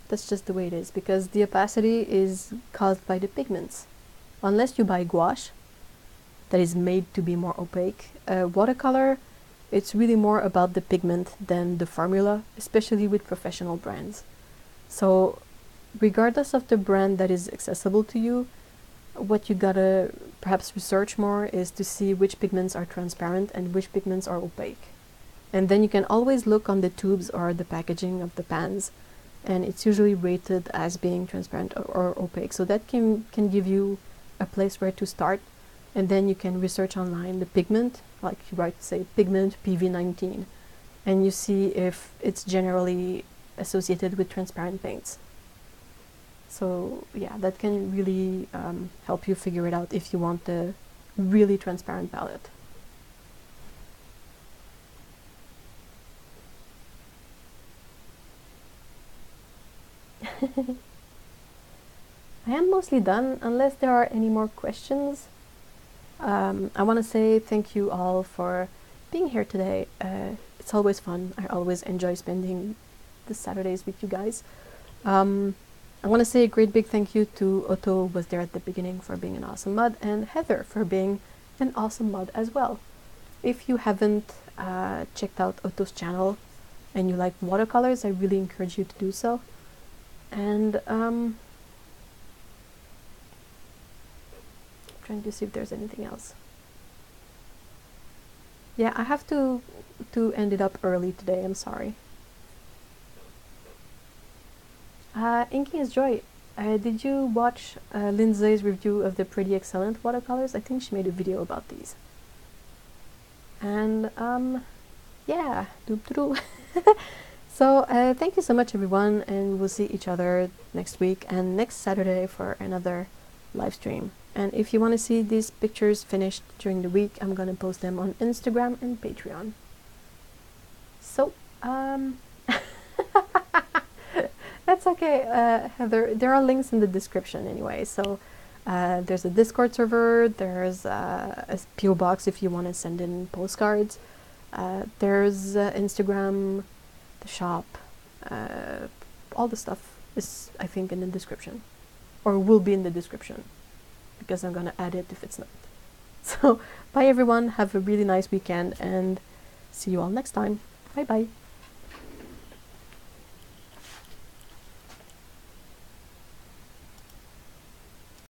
A: That's just the way it is, because the opacity is caused by the pigments. Unless you buy gouache, that is made to be more opaque. Watercolor, it's really more about the pigment than the formula, especially with professional brands. So regardless of the brand that is accessible to you, what you gotta perhaps research more is to see which pigments are transparent and which pigments are opaque. And then you can always look on the tubes or the packaging of the pans, and it's usually rated as being transparent or opaque. So that can give you a place where to start, and then you can research online the pigment, like you write, say, pigment PV19, and you see if it's generally associated with transparent paints. So yeah, that can really help you figure it out if you want a really transparent palette. I am mostly done, unless there are any more questions. I want to say thank you all for being here today. It's always fun. I always enjoy spending the Saturdays with you guys. I want to say a great big thank you to Otto, was there at the beginning, for being an awesome mod, and Heather for being an awesome mod as well. If you haven't checked out Otto's channel and you like watercolors, I really encourage you to do so. And trying to see if there's anything else. Yeah, I have to end it up early today, I'm sorry. Inking is Joy. Did you watch Lindsay's review of the Pretty Excellent watercolors? I think she made a video about these. And yeah, doop-doo. So thank you so much everyone, and we'll see each other next week and next Saturday for another live stream. And if you want to see these pictures finished during the week, I'm gonna post them on Instagram and Patreon. So that's okay, Heather. There are links in the description anyway. So there's a Discord server, there's a PO box if you want to send in postcards, there's Instagram, the shop, all the stuff is, I think, in the description, or will be in the description, because I'm gonna add it if it's not. So bye everyone, have a really nice weekend, and see you all next time. Bye bye.